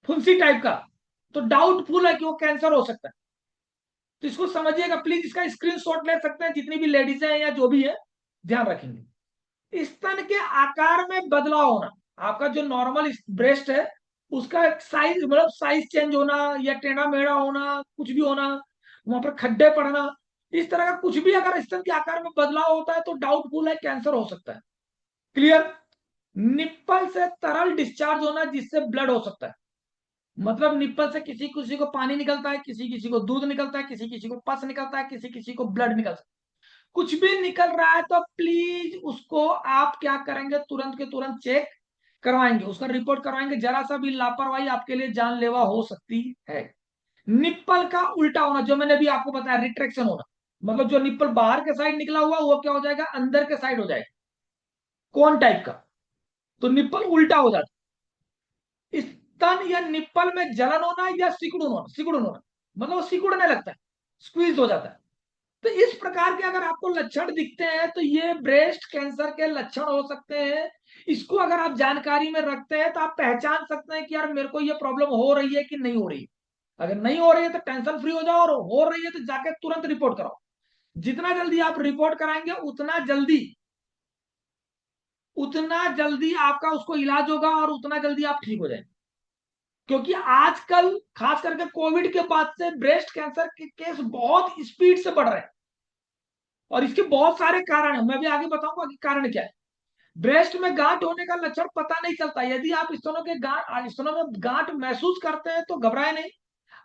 फुंसी टाइप का, तो डाउटफुल है कि वो कैंसर हो सकता है। तो इसको समझिएगा प्लीज, इसका स्क्रीनशॉट ले सकते हैं जितनी भी लेडीज हैं या जो भी है, ध्यान रखेंगे। स्तन के आकार में बदलाव होना, आपका जो नॉर्मल ब्रेस्ट है उसका साइज, मतलब साइज चेंज होना या टेढ़ा मेढ़ा होना, कुछ भी होना, वहां पर खड्डे पड़ना, इस तरह का कुछ भी अगर स्तन के आकार में बदलाव होता है तो डाउटफुल है, कैंसर हो सकता है। क्लियर? निप्पल से तरल डिस्चार्ज होना जिससे ब्लड हो सकता है, मतलब निप्पल से किसी किसी को पानी निकलता है, किसी किसी को दूध निकलता है, किसी किसी को पस निकलता है, किसी किसी को ब्लड निकलता है। कुछ भी निकल रहा है तो प्लीज उसको आप क्या करेंगे, तुरंत के तुरंत चेक करवाएंगे, उसका रिपोर्ट करवाएंगे। जरा सा भी लापरवाही आपके लिए जानलेवा हो सकती है। निप्पल का उल्टा होना, जो मैंने भी आपको बताया, रिट्रेक्शन होना, मतलब जो निप्पल बाहर के साइड निकला हुआ वो क्या हो जाएगा, अंदर के साइड हो जाएगा, कौन टाइप का, तो निप्पल उल्टा हो जाता है। स्तन या निप्पल में जलन होना या सिकुड़न होना, मतलब वो सिकुड़ने लगता है, स्क्वीज हो जाता है। तो इस प्रकार के अगर आपको लक्षण दिखते हैं तो ये ब्रेस्ट कैंसर के लक्षण हो सकते हैं। इसको अगर आप जानकारी में रखते हैं तो आप पहचान सकते हैं कि यार मेरे को ये प्रॉब्लम हो रही है कि नहीं हो रही है। अगर नहीं हो रही है तो टेंशन फ्री हो जाओ, और हो रही है तो जाके तुरंत रिपोर्ट कराओ। जितना जल्दी आप रिपोर्ट कराएंगे उतना जल्दी आपका उसको इलाज होगा और उतना जल्दी आप ठीक हो जाएंगे। क्योंकि आजकल खास करके कोविड के बाद से ब्रेस्ट कैंसर के केस बहुत स्पीड से बढ़ रहे हैं, और इसके बहुत सारे कारण है, मैं भी आगे बताऊंगा कि कारण क्या है। ब्रेस्ट में गांठ होने का लक्षण पता नहीं चलता, यदि आप स्तनों में गांठ महसूस करते हैं तो घबराए नहीं।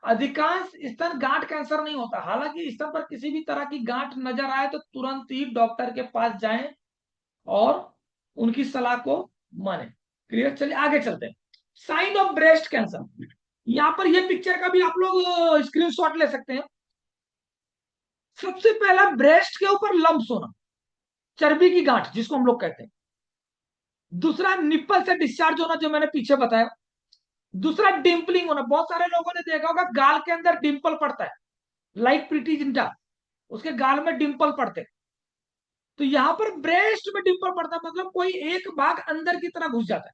अधिकांश स्तन गांठ कैंसर नहीं होता, हालांकि स्तन पर किसी भी तरह की गांठ नजर आए तो तुरंत ही डॉक्टर के पास जाएं और उनकी सलाह को माने। क्लियर? चलिए आगे चलते हैं। साइन ऑफ ब्रेस्ट कैंसर, यहां पर ये पिक्चर का भी आप लोग स्क्रीनशॉट ले सकते हैं। सबसे पहला, ब्रेस्ट के ऊपर लम्प्स होना, चर्बी की गांठ जिसको हम लोग कहते हैं। दूसरा, निप्पल से डिस्चार्ज होना जो मैंने पीछे बताया। दूसरा, डिम्पलिंग होना, बहुत सारे लोगों ने देखा होगा गाल के अंदर डिंपल पड़ता है, लाइक प्रीति जिंटा, उसके गाल में डिंपल पड़ते हैं। तो यहां पर ब्रेस्ट में डिंपल पड़ता है, मतलब कोई एक भाग अंदर की तरफ घुस जाता है,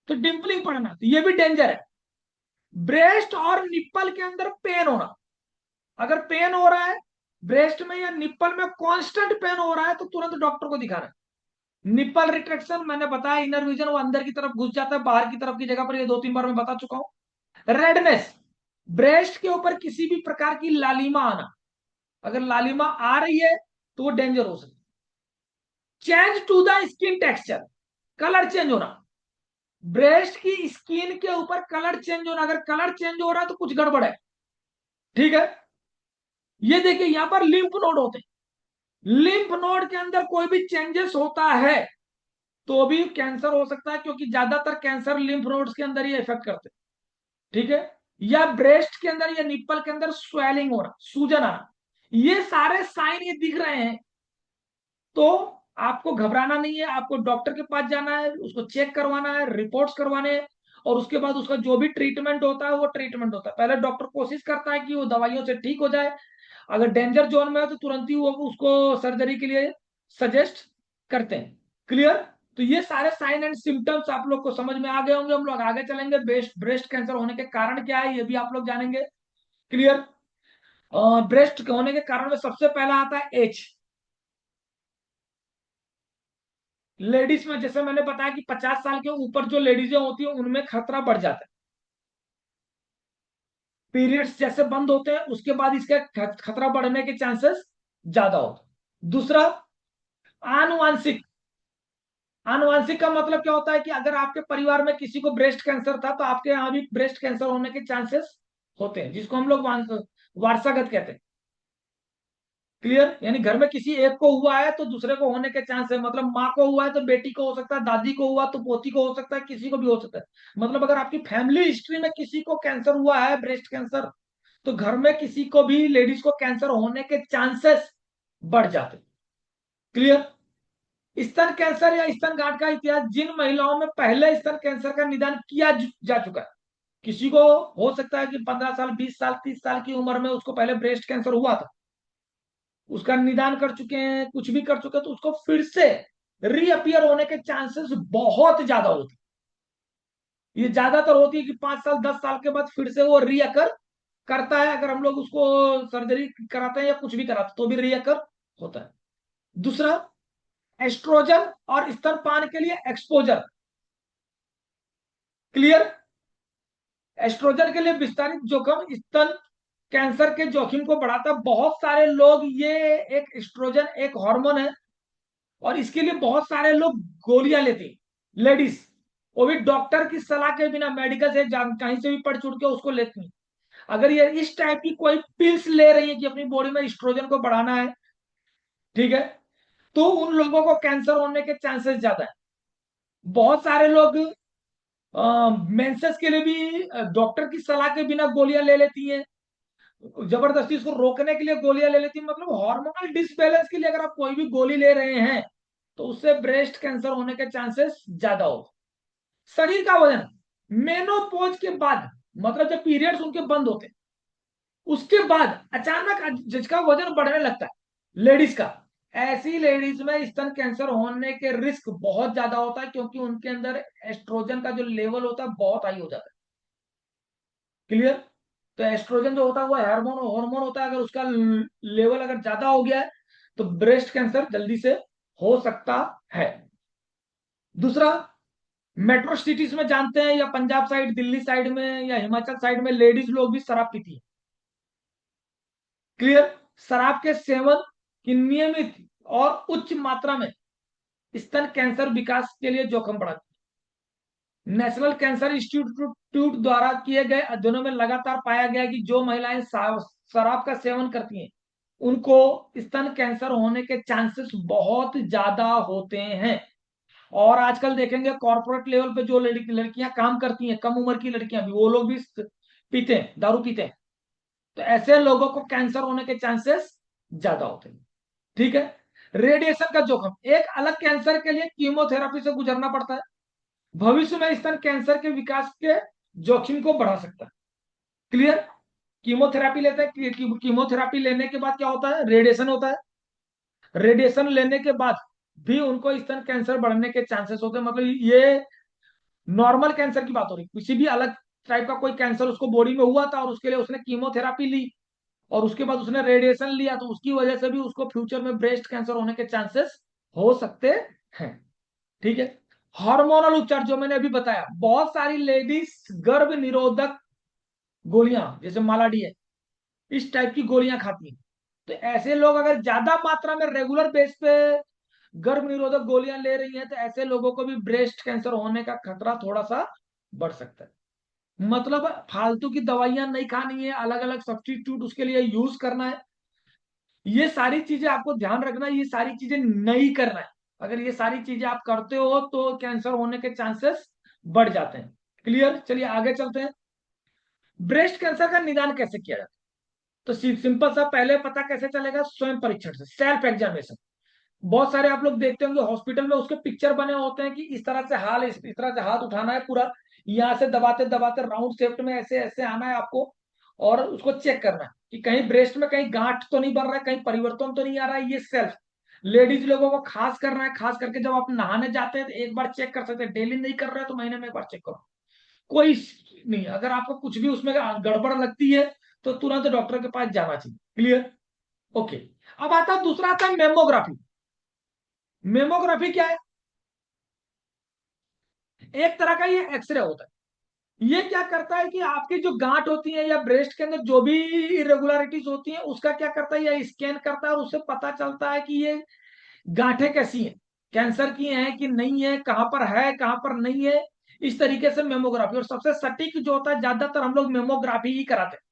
तो डिंपलिंग पड़ना, तो ये भी डेंजर है। ब्रेस्ट और निप्पल के अंदर पेन होना, अगर पेन हो रहा है ब्रेस्ट में या निप्पल में, कांस्टेंट पेन हो रहा है तो तुरंत डॉक्टर को दिखाना। निप्पल रिट्रैक्शन मैंने बताया, इनर विजन, वो अंदर की तरफ घुस जाता है, बाहर की तरफ की जगह पर, ये 2-3 बार मैं बता चुका हूं। रेडनेस, ब्रेस्ट के ऊपर किसी भी प्रकार की लालिमा आना, अगर लालिमा आ रही है तो वो डेंजर हो सकती है। Change to the skin texture, colour change होना, ब्रेस्ट की स्किन के ऊपर कलर चेंज होना, अगर कलर चेंज हो रहा है तो कुछ गड़बड़ है। ठीक है? ये देखिए यहां पर लिम्फ नोड होते हैं, लिम्फ नोड के अंदर कोई भी चेंजेस होता है तो भी कैंसर हो सकता है, क्योंकि ज्यादातर कैंसर लिम्फ नोड्स के अंदर ही इफेक्ट करते हैं। ठीक है? या ब्रेस्ट के अंदर या निप्पल के अंदर स्वेलिंग होना, सूजन आना, ये सारे साइन ये दिख रहे हैं तो आपको घबराना नहीं है, आपको डॉक्टर के पास जाना है, उसको चेक करवाना है, रिपोर्ट्स करवाने हैं, और उसके बाद उसका जो भी ट्रीटमेंट होता है वो ट्रीटमेंट होता है। पहले डॉक्टर कोशिश करता है कि वो दवाइयों से ठीक हो जाए, अगर डेंजर जोन में है तो तुरंत ही वो उसको सर्जरी के लिए सजेस्ट करते हैं। क्लियर? तो ये सारे साइन एंड सिम्टम्स आप लोग को समझ में आ गए होंगे। हम लोग आगे चलेंगे, ब्रेस्ट ब्रेस्ट कैंसर होने के कारण क्या है ये भी आप लोग जानेंगे। क्लियर? ब्रेस्ट होने के कारण में सबसे पहला आता है एज। लेडीज में जैसे मैंने बताया कि 50 साल के ऊपर जो लेडीजें होती है उनमें खतरा बढ़ जाता है। पीरियड्स जैसे बंद होते हैं उसके बाद इसके खतरा बढ़ने के चांसेस ज्यादा होते हैं। दूसरा, आनुवांशिक। आनुवांशिक का मतलब क्या होता है कि अगर आपके परिवार में किसी को ब्रेस्ट कैंसर था तो आपके यहाँ भी ब्रेस्ट कैंसर होने के चांसेस होते हैं, जिसको हम लोग वारसागत कहते हैं। क्लियर? यानी घर में किसी एक को हुआ है तो दूसरे को होने के चांस है। मतलब माँ को हुआ है तो बेटी को हो सकता है, दादी को हुआ तो पोती को हो सकता है, किसी को भी हो सकता है। मतलब अगर आपकी फैमिली हिस्ट्री में किसी को कैंसर हुआ है, ब्रेस्ट कैंसर, तो घर में किसी को भी लेडीज को कैंसर होने के चांसेस बढ़ जाते। क्लियर? स्तन कैंसर या स्तन गांठ का इतिहास। जिन महिलाओं में पहले स्तन कैंसर का निदान किया जा चुका है, किसी को हो सकता है कि 15 साल, 20 साल, 30 साल की उम्र में उसको पहले ब्रेस्ट कैंसर हुआ था, उसका निदान कर चुके हैं, कुछ भी कर चुके हैं, तो उसको फिर से रीअपियर होने के चांसेस बहुत ज्यादा होते हैं। ये ज्यादातर होती है कि 5 साल, 10 साल के बाद फिर से वो रीअकर करता है। अगर हम लोग उसको सर्जरी कराते हैं या कुछ भी कराते हैं तो भी रीअकर होता है। दूसरा, एस्ट्रोजन और स्तनपान के लिए एक्सपोजर। क्लियर? एस्ट्रोजन के लिए विस्तारित जोखिम स्तन कैंसर के जोखिम को बढ़ाता है। बहुत सारे लोग, ये एक एस्ट्रोजन एक हार्मोन है और इसके लिए बहुत सारे लोग गोलियां लेते हैं, लेडीज, वो भी डॉक्टर की सलाह के बिना, मेडिकल से कहीं से भी पढ़ चुड़ के उसको लेती हैं। अगर ये इस टाइप की कोई पिल्स ले रही है कि अपनी बॉडी में एस्ट्रोजन को बढ़ाना है, ठीक है, तो उन लोगों को कैंसर होने के चांसेस ज्यादा है। बहुत सारे लोग मेंसेस के लिए भी डॉक्टर की सलाह के बिना गोलियां ले लेती हैं, जबरदस्ती उसको रोकने के लिए गोलियां ले लेती हैं। मतलब हार्मोनल डिसबैलेंस के लिए अगर आप कोई भी गोली ले रहे हैं तो उससे ब्रेस्ट कैंसर होने के चांसेस ज्यादा हो। शरीर का वजन मेनोपोज के बाद, मतलब जब पीरियड्स उनके बंद होते हैं उसके बाद अचानक जिसका वजन बढ़ने लगता है लेडीज का, ऐसी लेडीज में स्तन कैंसर होने के रिस्क बहुत ज्यादा होता है, क्योंकि उनके अंदर एस्ट्रोजन का जो लेवल होता है बहुत हाई हो जाता है। क्लियर? तो एस्ट्रोजन जो होता है वो हार्मोन हार्मोन होता है, अगर उसका लेवल अगर ज्यादा हो गया है तो ब्रेस्ट कैंसर जल्दी से हो सकता है। दूसरा, मेट्रो सिटीज में जानते हैं या पंजाब साइड, दिल्ली साइड में या हिमाचल साइड में लेडीज लोग भी शराब पीती है। क्लियर? शराब के सेवन की नियमित और उच्च मात्रा में स्तन कैंसर विकास के लिए जोखिम बढ़ाती है। नेशनल कैंसर इंस्टीट्यूट द्वारा किए गए अध्ययनों में लगातार पाया गया कि जो महिलाएं शराब का सेवन करती हैं उनको स्तन कैंसर होने के चांसेस बहुत ज्यादा होते हैं। और आजकल देखेंगे कॉर्पोरेट लेवल पे जो लड़कियां काम करती हैं, कम उम्र की लड़कियां भी, वो लोग भी पीते हैं, दारू पीते हैं। तो ऐसे लोगों को कैंसर होने के चांसेस ज्यादा होते हैं। ठीक है? रेडिएशन का जोखिम। एक अलग कैंसर के लिए कीमोथेरेपी से गुजरना पड़ता है, भविष्य में स्तन कैंसर के विकास के जोखिम को बढ़ा सकता है। क्लियर? कीमोथेरेपी लेते हैं, कीमोथेरेपी लेने के बाद क्या होता है? रेडिएशन होता है। रेडिएशन लेने के बाद भी उनको स्तन कैंसर बढ़ने के चांसेस होते हैं। मतलब ये नॉर्मल कैंसर की बात हो रही, किसी भी अलग टाइप का कोई कैंसर उसको बॉडी में हुआ था और उसके लिए उसने कीमोथेरेपी ली और उसके बाद उसने रेडिएशन लिया, तो उसकी वजह से भी उसको फ्यूचर में ब्रेस्ट कैंसर होने के चांसेस हो सकते हैं। ठीक है? हार्मोनल उपचार जो मैंने अभी बताया, बहुत सारी लेडीज गर्भ निरोधक गोलियां जैसे मालाडी है, इस टाइप की गोलियां खाती हैं। तो ऐसे लोग अगर ज्यादा मात्रा में रेगुलर बेस पे गर्भ निरोधक गोलियां ले रही हैं तो ऐसे लोगों को भी ब्रेस्ट कैंसर होने का खतरा थोड़ा सा बढ़ सकता है। मतलब फालतू की दवाइयां नहीं खानी है, अलग अलग सब्स्टिट्यूट उसके लिए यूज करना है। ये सारी चीजें आपको ध्यान रखना है, ये सारी चीजें नहीं करना है। अगर ये सारी चीजें आप करते हो तो कैंसर होने के चांसेस बढ़ जाते हैं। क्लियर? चलिए आगे चलते हैं। ब्रेस्ट कैंसर का निदान कैसे किया जाता है? तो सिंपल सा, पहले पता कैसे चलेगा? स्वयं परीक्षण से, सेल्फ एग्जामिनेशन। बहुत सारे आप लोग देखते होंगे हॉस्पिटल में उसके पिक्चर बने होते हैं कि इस तरह से इस तरह से हाथ उठाना है पूरा, यहाँ से दबाते दबाते राउंड शेप में ऐसे ऐसे आना है आपको, और उसको चेक करना है कि कहीं ब्रेस्ट में कहीं गांठ तो नहीं बन रहा है, कहीं परिवर्तन तो नहीं आ रहा है। ये सेल्फ लेडीज लोगों को खास करना है, खास करके जब आप नहाने जाते हैं तो एक बार चेक कर सकते हैं। डेली नहीं कर रहे हैं तो महीने में एक बार चेक करो, कोई नहीं। अगर आपको कुछ भी उसमें गड़बड़ लगती है तो तुरंत डॉक्टर के पास जाना चाहिए। क्लियर? ओके। अब आता है दूसरा, आता है मेमोग्राफी। मेमोग्राफी क्या है? एक तरह का ये एक्सरे होता है। ये क्या करता है कि आपकी जो गांठ होती है या ब्रेस्ट के अंदर जो भी इरेगुलरिटीज होती है उसका क्या करता है, या स्कैन करता है और उससे पता चलता है कि ये गांठें कैसी हैं, कैंसर की हैं कि नहीं है, कहां पर है कहां पर नहीं है। इस तरीके से मेमोग्राफी, और सबसे सटीक जो होता है, ज्यादातर हम लोग मेमोग्राफी ही कराते हैं।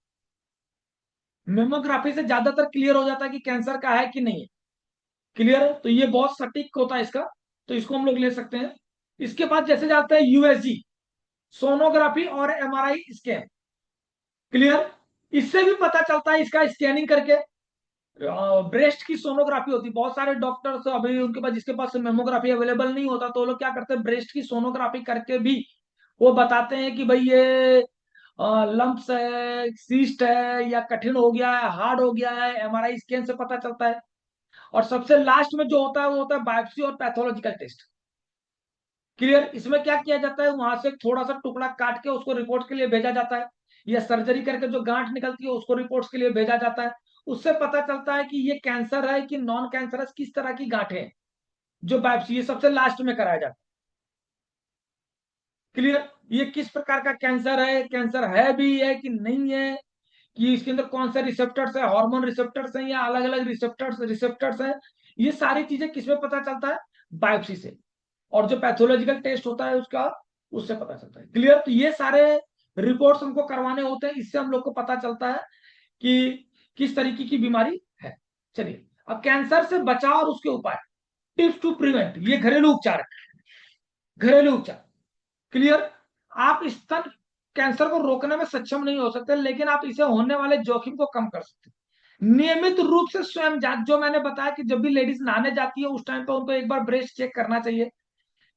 मेमोग्राफी से ज्यादातर क्लियर हो जाता है कि कैंसर का है कि नहीं है। क्लियर है? तो ये बहुत सटीक होता है इसका, तो इसको हम लोग ले सकते हैं। इसके बाद जैसे जाते हैं यूएसजी, सोनोग्राफी और एमआरआई स्कैन। क्लियर? इससे भी पता चलता है, इसका स्कैनिंग करके। ब्रेस्ट की सोनोग्राफी होती है, बहुत सारे डॉक्टर्स अभी उनके पास, जिसके पास मेमोग्राफी अवेलेबल नहीं होता, तो वो लोग क्या करते हैं, ब्रेस्ट की सोनोग्राफी करके भी वो बताते हैं कि भाई ये लंप्स है, सीस्ट है, या कठिन हो गया है, हार्ड हो गया है। एमआरआई स्कैन से पता चलता है। और सबसे लास्ट में जो होता है वो होता है बायोप्सी और पैथोलॉजिकल टेस्ट। क्लियर? इसमें क्या किया जाता है, वहां से थोड़ा सा टुकड़ा काट के उसको रिपोर्ट के लिए भेजा जाता है, या सर्जरी करके जो गांठ निकलती है उसको रिपोर्ट्स के लिए भेजा जाता है। उससे पता चलता है कि ये कैंसर है कि नॉन कैंसरस, किस तरह की गांठें हैं। जो बायोप्सी, ये सबसे लास्ट में कराया जाता है। क्लियर? ये किस प्रकार का कैंसर है भी है कि नहीं है, कि इसके अंदर कौन सा रिसेप्टर्स है, हार्मोन रिसेप्टर्स हैं या अलग अलग रिसेप्टर्स हैं। ये सारी चीजें किसमें पता चलता है? बायोप्सी से। और जो पैथोलॉजिकल टेस्ट होता है उसका, उससे पता चलता है। क्लियर? तो ये सारे रिपोर्ट्स हमको करवाने होते हैं, इससे हम लोग को पता चलता है कि किस तरीके की बीमारी है। चलिए, अब कैंसर से बचाव और उसके उपाय, टिप्स टू प्रिवेंट, ये घरेलू उपचार है। घरेलू उपचार। क्लियर? आप स्तन कैंसर को रोकने में सक्षम नहीं हो सकते, लेकिन आप इसे होने वाले जोखिम को कम कर सकते हैं। नियमित रूप से स्वयं जांच, जो मैंने बताया कि जब भी लेडीज नहाने जाती है उस टाइम पे उनको एक बार ब्रेस्ट चेक करना चाहिए।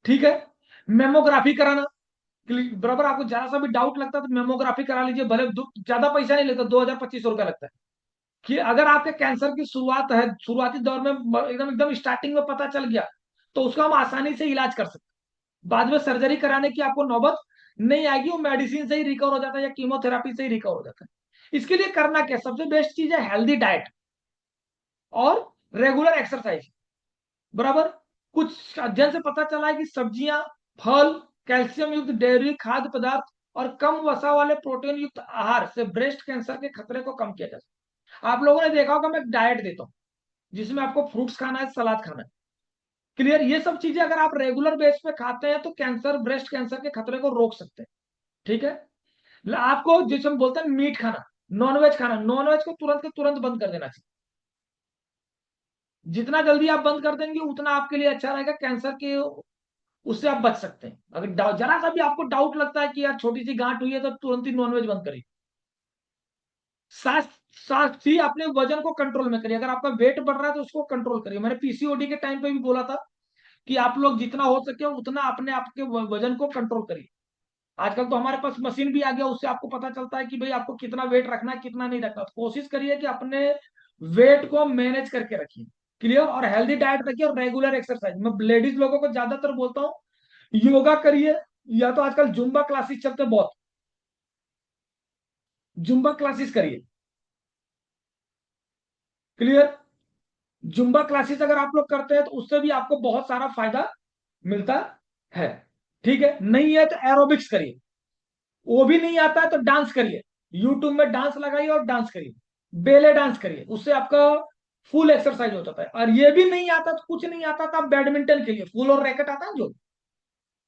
ठीक है? मेमोग्राफी कराना, बराबर। आपको जरा सा भी डाउट लगता है तो मेमोग्राफी करा लीजिए, भले ज्यादा पैसा नहीं लेता, 2000-2500 रुपया लगता है। कि अगर आपके कैंसर की शुरुआत है, शुरुआती दौर में एकदम एकदम स्टार्टिंग में पता चल गया, तो उसका हम आसानी से इलाज कर सकते हैं। बाद में सर्जरी कराने की आपको नौबत नहीं आएगी, वो मेडिसिन से ही रिकवर हो जाता है या कीमोथेरापी से ही रिकवर हो जाता है। इसके लिए करना क्या, सबसे बेस्ट चीज है हेल्दी डाइट और रेगुलर एक्सरसाइज। बराबर। कुछ अध्ययन से पता चला है कि सब्जियां, फल, कैल्शियम युक्त डेयरी खाद्य पदार्थ और कम वसा वाले प्रोटीन युक्त आहार से ब्रेस्ट कैंसर के खतरे को कम किया जा सकता है। आप लोगों ने देखा होगा, मैं एक डाइट देता हूँ जिसमें आपको फ्रूट्स खाना है, सलाद खाना है। क्लियर? ये सब चीजें अगर आप रेगुलर बेस पे खाते हैं तो कैंसर, ब्रेस्ट कैंसर के खतरे को रोक सकते हैं। ठीक है? आपको जैसे हम बोलते हैं मीट खाना, नॉनवेज खाना, नॉनवेज को तुरंत के तुरंत बंद कर देना चाहिए। जितना जल्दी आप बंद कर देंगे उतना आपके लिए अच्छा रहेगा, कैंसर के उससे आप बच सकते हैं। अगर जरा सा भी आपको डाउट लगता है कि यार छोटी सी गांठ हुई है, तो तुरंत ही नॉनवेज बंद करिए। साथ साथ ही अपने वजन को कंट्रोल में करिए। अगर आपका वेट बढ़ रहा है तो उसको कंट्रोल करिए। मैंने पीसीओडी के टाइम पे भी बोला था कि आप लोग जितना हो सके उतना अपने आपके वजन को कंट्रोल करिए। आजकल तो हमारे पास मशीन भी आ गया, उससे आपको पता चलता है कि भाई आपको कितना वेट रखना है, कितना नहीं रखना। तो कोशिश करिए कि अपने वेट को मैनेज करके रखिए। क्लियर? और हेल्दी डाइट रखिए और रेगुलर एक्सरसाइज। मैं लेडीज लोगों को ज्यादातर बोलता हूँ योगा करिए, या तो आजकल जुम्बा क्लासेस चलते हैं बहुत, जुम्बा क्लासेस करिए। क्लियर? जुम्बा क्लासेस अगर आप लोग करते हैं तो उससे भी आपको बहुत सारा फायदा मिलता है। ठीक है? नहीं है तो एरोबिक्स करिए। वो भी नहीं आता है तो डांस करिए, यूट्यूब में डांस लगाइए और डांस करिए, बेले डांस करिए, उससे आपका फुल एक्सरसाइज हो जाता है। और ये भी नहीं आता तो कुछ नहीं आता तो आप बैडमिंटन खेलिए, फुल और रैकेट आता है जो,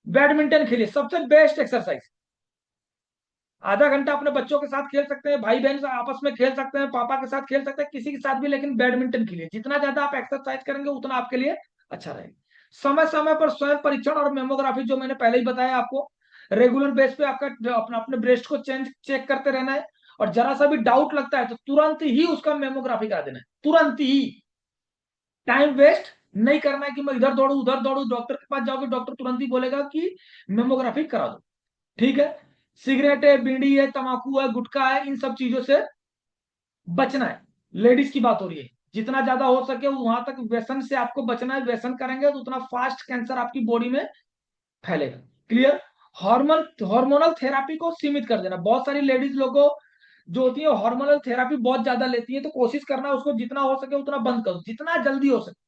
बैडमिंटन खेलिए, सबसे बेस्ट एक्सरसाइज। आधा घंटा अपने बच्चों के साथ खेल सकते हैं, भाई बहन से आपस में खेल सकते हैं, पापा के साथ खेल सकते हैं, किसी के साथ भी, लेकिन बैडमिंटन खेलिए। जितना ज्यादा आप एक्सरसाइज करेंगे उतना आपके लिए अच्छा रहेगा। समय समय पर स्वयं परीक्षण और मेमोग्राफी, जो मैंने पहले ही बताया आपको, रेगुलर बेस पे आपका अपना अपने ब्रेस्ट को चेक करते रहना है। और जरा सा भी डाउट लगता है तो तुरंत ही उसका मेमोग्राफी करा देना है, तुरंत ही। टाइम वेस्ट नहीं करना है कि मैं इधर दौड़ू उधर दौड़ू, डॉक्टर के पास जाओगे डॉक्टर तुरंत ही बोलेगा कि मेमोग्राफी करा दो। ठीक है? सिगरेट है, बीड़ी है, तंबाकू है, गुटखा है, इन सब चीजों से बचना है। लेडीज की बात हो रही है, जितना ज्यादा हो सके वहां तक व्यसन से आपको बचना है। व्यसन करेंगे तो उतना फास्ट कैंसर आपकी बॉडी में फैलेगा। क्लियर। हार्मोनल थेरापी को सीमित कर देना। बहुत सारी लेडीज लोगों जो होती है हार्मोनल थेरापी बहुत ज्यादा लेती है, तो कोशिश करना उसको जितना हो सके उतना बंद करो, जितना जल्दी हो सके।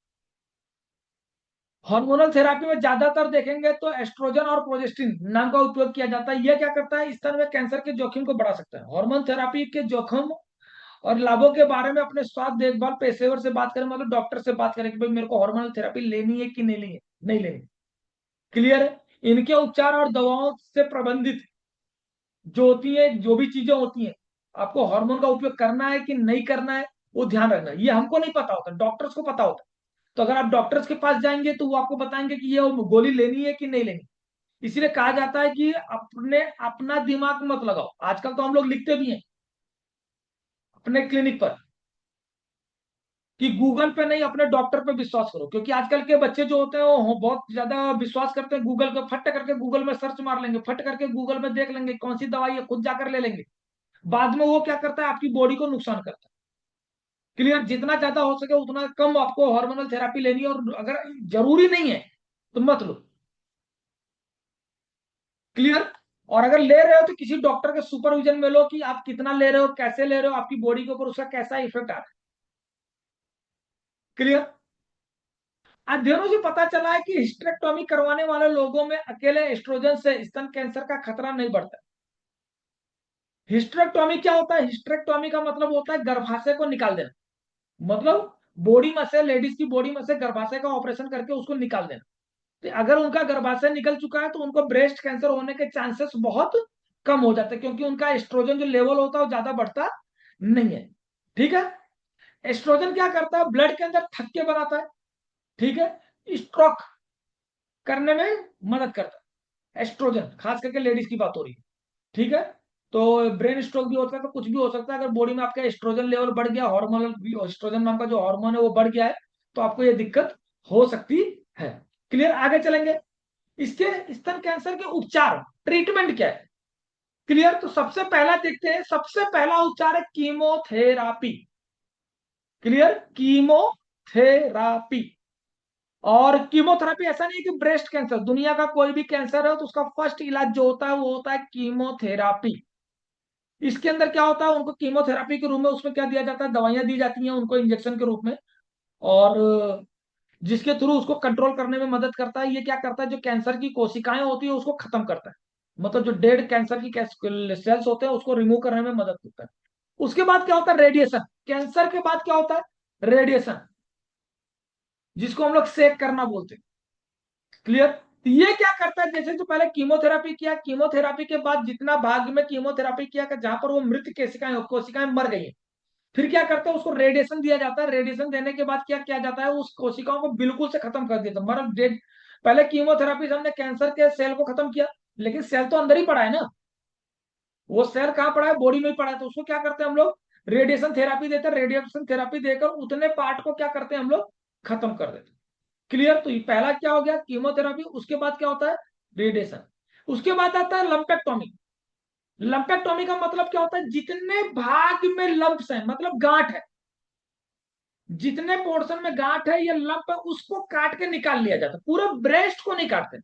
हार्मोनल थेरापी में ज्यादातर देखेंगे तो एस्ट्रोजन और प्रोजेस्टिन नाम का उपयोग किया जाता है। यह क्या करता है, स्तन में कैंसर के जोखिम को बढ़ा सकता है। हार्मोन थेरापी के जोखिम और लाभों के बारे में अपने स्वास्थ्य देखभाल पेशेवर से बात करें, मतलब डॉक्टर से बात करें कि भाई मेरे को हार्मोनल थेरापी लेनी है कि नहीं लेनी है, नहीं लेनी। क्लियर है। इनके उपचार और दवाओं से प्रबंधित जो होती है, जो भी चीजें होती हैं, आपको हार्मोन का उपयोग करना है कि नहीं करना है, वो ध्यान रखना है। ये हमको नहीं पता होता, डॉक्टर्स को पता होता है। तो अगर आप डॉक्टर्स के पास जाएंगे तो वो आपको बताएंगे कि ये गोली लेनी है कि नहीं लेनी। इसीलिए कहा जाता है कि अपने अपना दिमाग मत लगाओ। आजकल तो हम लोग लिखते भी हैं अपने क्लिनिक पर कि गूगल पे नहीं, अपने डॉक्टर पे विश्वास करो। क्योंकि आजकल के बच्चे जो होते हैं वो बहुत ज्यादा विश्वास करते हैं गूगल पे। फट करके गूगल में सर्च मार लेंगे, फट करके गूगल में देख लेंगे कौन सी दवाई है, खुद जाकर ले लेंगे। बाद में वो क्या करता है, आपकी बॉडी को नुकसान करता है। क्लियर। जितना ज्यादा हो सके उतना कम आपको हार्मोनल थेरापी लेनी है, और अगर जरूरी नहीं है तो मत लो। क्लियर। और अगर ले रहे हो तो किसी डॉक्टर के सुपरविजन में लो कि आप कितना ले रहे हो, कैसे ले रहे हो, आपकी बॉडी के ऊपर उसका कैसा इफेक्ट आ रहा है। क्लियर। अध्ययनों से पता चला है कि हिस्टेरेक्टोमी करवाने वाले लोगों में अकेले एस्ट्रोजन से स्तन कैंसर का खतरा नहीं बढ़ता। हिस्टेरेक्टोमी क्या होता है, हिस्टेरेक्टोमी का मतलब होता है गर्भाशय को निकाल देना। मतलब बॉडी में से, लेडीज की बॉडी में से गर्भाशय का ऑपरेशन करके उसको निकाल देना। तो अगर उनका गर्भाशय निकल चुका है तो उनको ब्रेस्ट कैंसर होने के चांसेस बहुत कम हो जाते हैं, क्योंकि उनका एस्ट्रोजन जो लेवल होता है वो ज्यादा बढ़ता नहीं है। ठीक है। एस्ट्रोजन क्या करता है, ब्लड के अंदर थक्के बनाता है। ठीक है। स्ट्रोक करने में मदद करता है एस्ट्रोजन, खास करके लेडीज की बात हो रही है। ठीक है। तो ब्रेन स्ट्रोक भी होता है, तो कुछ भी हो सकता है। अगर बॉडी में आपका एस्ट्रोजन लेवल बढ़ गया, हार्मोनल एस्ट्रोजन नाम का जो हार्मोन है वो बढ़ गया है, तो आपको ये दिक्कत हो सकती है। क्लियर। आगे चलेंगे। इसके स्तन कैंसर के उपचार, ट्रीटमेंट क्या है। क्लियर। तो सबसे पहला देखते हैं, सबसे पहला उपचार है कीमोथेरापी। क्लियर। कीमोथेरापी। और कीमोथेरापी ऐसा नहीं है कि ब्रेस्ट कैंसर, दुनिया का कोई भी कैंसर है तो उसका फर्स्ट इलाज जो होता है वो होता है कीमोथेरापी। इसके अंदर क्या होता है, उनको कीमोथेरापी के रूप में उसमें क्या दिया जाता है, दवाइयां दी जाती हैं उनको इंजेक्शन के रूप में। और जिसके थ्रू उसको कंट्रोल करने में मदद करता है। ये क्या करता है, जो कैंसर की कोशिकाएं होती है उसको खत्म करता है। मतलब जो डेड कैंसर की सेल्स होते हैं उसको रिमूव करने में मदद करता है। उसके बाद क्या होता है, रेडिएशन। कैंसर के बाद क्या होता है, रेडिएशन, जिसको हम लोग सेक करना बोलते हैं। क्लियर। तो ये क्या करता है, जैसे तो पहले कीमोथेरापी किया, कीमोथेरापी के बाद जितना भाग में कीमोथेरापी किया जहां पर वो मृत कोशिकाएं कोशिकाएं मर गई हैं, फिर क्या करते हैं, उसको रेडिएशन दिया जाता है। रेडिएशन देने के बाद क्या किया जाता है, उस कोशिकाओं को बिल्कुल से खत्म कर देता है, मतलब डेड। पहले कीमोथेरापी से हमने कैंसर के सेल को खत्म किया, लेकिन सेल तो अंदर ही पड़ा है ना। वो सेल कहाँ पड़ा है, बॉडी में ही पड़ा है। तो उसको क्या करते हैं हम लोग, रेडिएशन थेरापी देते हैं। रेडिएशन थेरापी देकर उतने पार्ट को क्या करते हैं हम लोग, खत्म कर देते हैं। क्लियर। तो ये पहला क्या हो गया, कीमोथेरापी। उसके बाद क्या होता है, रेडिएशन। उसके बाद आता है लंपेक्टोमी। लंपेक्टोमी का मतलब क्या होता है, जितने भाग में लंप्स है, मतलब गांठ है, जितने पोर्शन में गांठ है या लंप है उसको काट के निकाल लिया जाता है। पूरे ब्रेस्ट को नहीं काटते,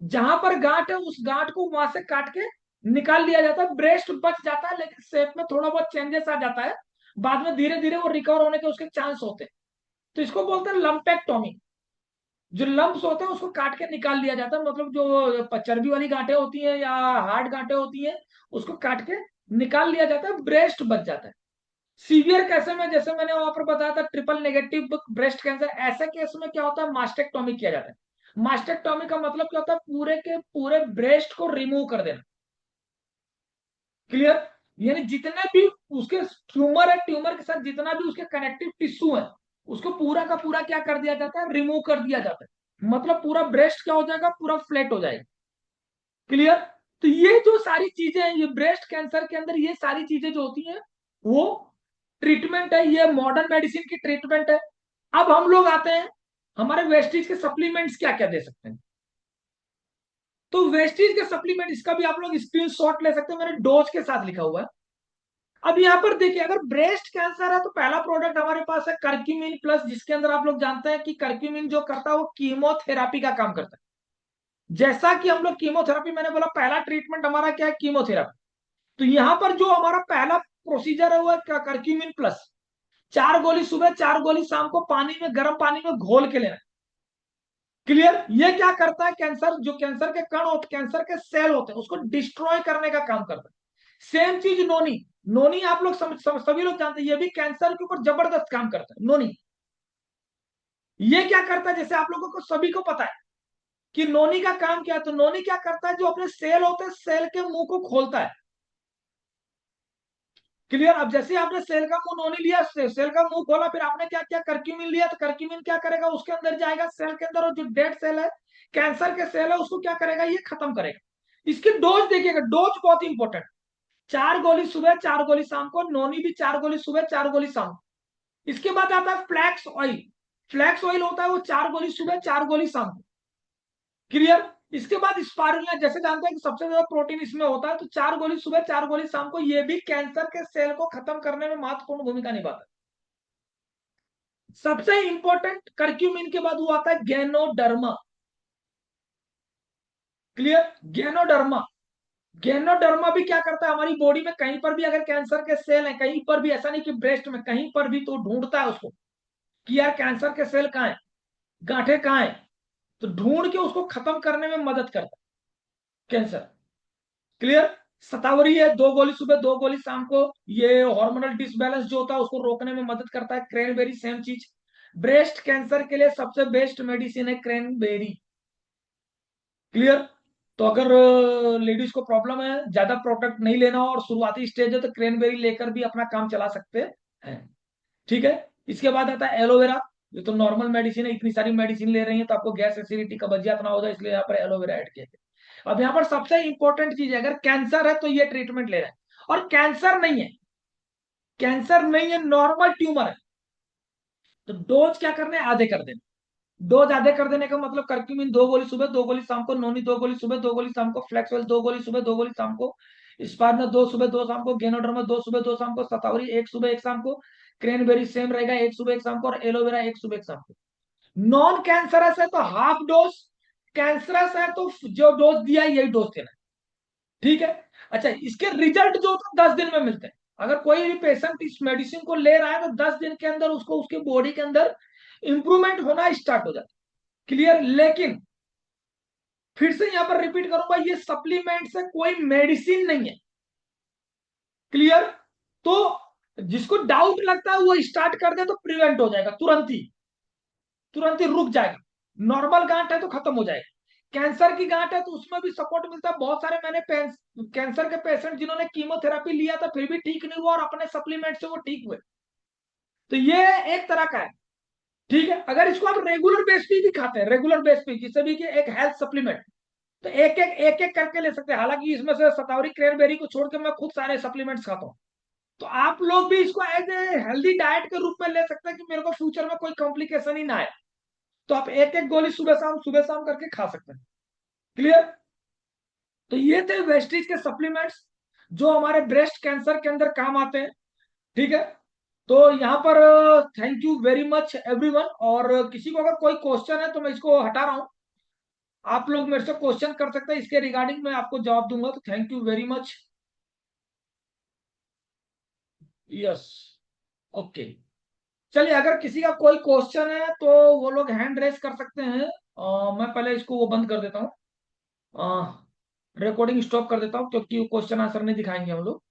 जहां पर गांठ है उस गांठ को वहां से काट के निकाल लिया जाता है। ब्रेस्ट बच जाता है, लेकिन शेप में थोड़ा बहुत चेंजेस आ जाता है। बाद में धीरे धीरे वो रिकवर होने के उसके चांस होते हैं। तो इसको बोलते हैं लंपेक्टोमी। जो लंप्स होते हैं उसको काट के निकाल लिया जाता है, मतलब जो चर्बी वाली गांठें होती हैं या हार्ड गांठें होती हैं उसको काट के निकाल लिया जाता है, ब्रेस्ट बच जाता है। सीवियर कैसे में, जैसे मैंने वहां पर बताया था ट्रिपल नेगेटिव ब्रेस्ट कैंसर, ऐसे केस में क्या होता है, मास्टेक्टोमी किया जाता है। मास्टेक्टोमी का मतलब क्या होता है, पूरे के पूरे ब्रेस्ट को रिमूव कर देना। क्लियर। यानी जितने भी उसके ट्यूमर है, ट्यूमर के साथ जितना भी उसके कनेक्टिव टिश्यू है, उसको पूरा का पूरा क्या कर दिया जाता है, रिमूव कर दिया जाता है। मतलब पूरा ब्रेस्ट क्या हो जाएगा, पूरा फ्लैट हो जाएगा। क्लियर। तो ये जो सारी चीजें हैं, ये ब्रेस्ट कैंसर के अंदर ये सारी चीजें जो होती हैं वो ट्रीटमेंट है, ये मॉडर्न मेडिसिन की ट्रीटमेंट है। अब हम लोग आते हैं, हमारे वेस्टीज के सप्लीमेंट्स क्या क्या दे सकते हैं। तो वेस्टीज के सप्लीमेंट, इसका भी आप लोग स्क्रीनशॉट ले सकते हैं, मैंने डोज के साथ लिखा हुआ है। अब यहाँ पर देखिए, अगर ब्रेस्ट कैंसर है तो पहला प्रोडक्ट हमारे पास है कर्क्यूमिन प्लस, जिसके अंदर आप लोग जानते हैं कि कर्क्यूमिन जो करता है वो कीमोथेरापी का काम करता है। जैसा कि हम लोग कीमोथेरापी, मैंने बोला पहला ट्रीटमेंट हमारा क्या है, कीमोथेरापी। तो यहाँ पर जो हमारा पहला प्रोसीजर है वो है कर्क्यूमिन प्लस। 4 गोली सुबह, 4 गोली शाम को पानी में, गर्म पानी में घोल के लेना। क्लियर? ये क्या करता है, कैंसर, जो कैंसर के कण होते, कैंसर के सेल होते हैं, उसको डिस्ट्रॉय करने का काम करता है। सेम चीज नोनी। नोनी आप लोग सभी लोग जानते हैं, ये भी कैंसर के ऊपर जबरदस्त काम करता है नोनी। ये क्या करता है, जैसे आप लोगों को सभी को पता है कि नोनी का काम क्या है, तो नोनी क्या करता है, जो अपने सेल होते हैं, सेल के मुंह को खोलता है। क्लियर? अब जैसे आपने सेल का मुंह नोनी लिया, सेल का मुंह खोला, फिर आपने क्या किया, कर्क्यूमिन लिया, तो कर्क्यूमिन क्या करेगा, उसके अंदर जाएगा सेल के अंदर, और जो डेड सेल है, कैंसर के सेल है, उसको क्या करेगा, ये खत्म करेगा। इसकी डोज देखिएगा, डोज बहुत इंपॉर्टेंट। 4 गोली सुबह, 4 गोली शाम को, नोनी भी 4 गोली सुबह, 4 गोली शाम को। इसके बाद आता है फ्लैक्स ऑयल। फ्लैक्स ऑयल होता है वो 4 गोली सुबह, 4 गोली शाम को। क्लियर? इसके बाद स्पारुलिना, जैसे जानते हैं कि सबसे ज्यादा प्रोटीन इसमें होता है, तो 4 गोली सुबह, 4 गोली शाम को, ये भी कैंसर के सेल को खत्म करने में महत्वपूर्ण भूमिका निभाता है। सबसे इंपॉर्टेंट कर्क्यूमिन के बाद वो आता है गैनोडर्मा। क्लियर? गैनोडर्मा। गैनोडर्मा भी क्या करता है, हमारी बॉडी में कहीं पर भी अगर कैंसर के सेल है, कहीं पर भी, ऐसा नहीं कि ब्रेस्ट में, कहीं पर भी, तो ढूंढता है उसको कि यार कैंसर के सेल कहाँ है, गांठे कहाँ है, तो ढूंढ के उसको खत्म करने में मदद करता है कैंसर। क्लियर? शतावरी है, 2 गोली सुबह, 2 गोली शाम को, ये हार्मोनल डिसबैलेंस जो होता है उसको रोकने में मदद करता है। क्रैनबेरी सेम चीज। ब्रेस्ट कैंसर के लिए सबसे बेस्ट मेडिसिन है क्रैनबेरी। क्लियर? तो अगर लेडीज को प्रॉब्लम है, ज्यादा प्रोडक्ट नहीं लेना हो और शुरुआती स्टेज है, तो क्रैनबेरी लेकर भी अपना काम चला सकते हैं। ठीक है? इसके बाद आता है एलोवेरा। ये तो नॉर्मल मेडिसिन है, इतनी सारी मेडिसिन ले रही है तो आपको गैस एसिडिटी कब्जियत ना हो जाए, इसलिए यहाँ पर एलोवेरा ऐड किया गया। अब यहाँ पर सबसे इंपॉर्टेंट चीज है, अगर कैंसर है तो ये ट्रीटमेंट ले रहे हैं, और कैंसर नहीं है, कैंसर नहीं है, नॉर्मल ट्यूमर है, तो डोज क्या करने, आधे कर देने। डोज आधे कर देने का मतलब, कर्क्यूमिन 2 गोली सुबह, 2 गोली शाम को, नोनी 2 गोली सुबह, 2 गोली शाम को, फ्लेक्सवेल 2 गोली सुबह, 2 गोली शाम को, स्पार्ना 2 सुबह 2 शाम को, गेनोडर्मा 2 सुबह 2 शाम को, शतावरी 1 सुबह 1 शाम को, क्रेनबेरी सेम रहेगा 1 सुबह 1 शाम को, और एलोवेरा 1 सुबह 1 शाम को। नॉन कैंसरस है तो हाफ डोज, कैंसरस है तो जो डोज दिया है यही डोज देना है। ठीक है? अच्छा, इसके रिजल्ट जो होते हैं 10 दिन में मिलते हैं। अगर कोई भी पेशेंट इस मेडिसिन को ले रहा है तो 10 दिन के अंदर उसको उसके बॉडी के अंदर इंप्रूवमेंट होना स्टार्ट हो जाता है। क्लियर? लेकिन फिर से यहां पर रिपीट करूंगा, ये सप्लीमेंट से कोई मेडिसिन नहीं है। क्लियर? तो जिसको डाउट लगता है वो स्टार्ट कर दे तो प्रिवेंट हो जाएगा, तुरंत ही, तुरंत ही रुक जाएगा। नॉर्मल गांठ है तो खत्म हो जाएगा। कैंसर की गांठ है तो उसमें भी सपोर्ट मिलता है। बहुत सारे मैंने कैंसर के पेशेंट जिन्होंने कीमोथेरापी लिया था फिर भी ठीक नहीं हुआ, और अपने सप्लीमेंट से वो ठीक हुए। तो ये एक तरह का है। ठीक है? अगर इसको आप रेगुलर बेस पे भी खाते हैं, रेगुलर बेस पे, जिसे भी कि एक हेल्थ सप्लीमेंट, तो एक एक करके ले सकते हैं। हालांकि इसमें से शतावरी क्रैनबेरी को छोड़ के मैं खुद सारे सप्लीमेंट्स खाता हूँ। तो आप लोग भी इसको एज ए हेल्दी डाइट के रूप में ले सकते हैं कि मेरे को फ्यूचर में कोई कॉम्प्लिकेशन ही ना आए, तो आप एक एक गोली सुबह शाम करके खा सकते हैं। क्लियर? तो ये थे वेस्टीज के सप्लीमेंट्स जो हमारे ब्रेस्ट कैंसर के अंदर काम आते हैं। ठीक है? तो यहाँ पर thank you very much everyone, और किसी को अगर कोई क्वेश्चन है तो मैं इसको हटा रहा हूँ, आप लोग मेरे से क्वेश्चन कर सकते हैं इसके रिगार्डिंग, मैं आपको जवाब दूंगा। तो thank you very much. Yes. Okay. चलिए, अगर किसी का कोई क्वेश्चन है तो वो लोग हैंड रेस कर सकते हैं। मैं पहले इसको वो बंद कर देता हूँ, रिकॉर्डिंग स्टॉप कर देता हूँ, क्योंकि क्वेश्चन आंसर नहीं दिखाएंगे हम लोग।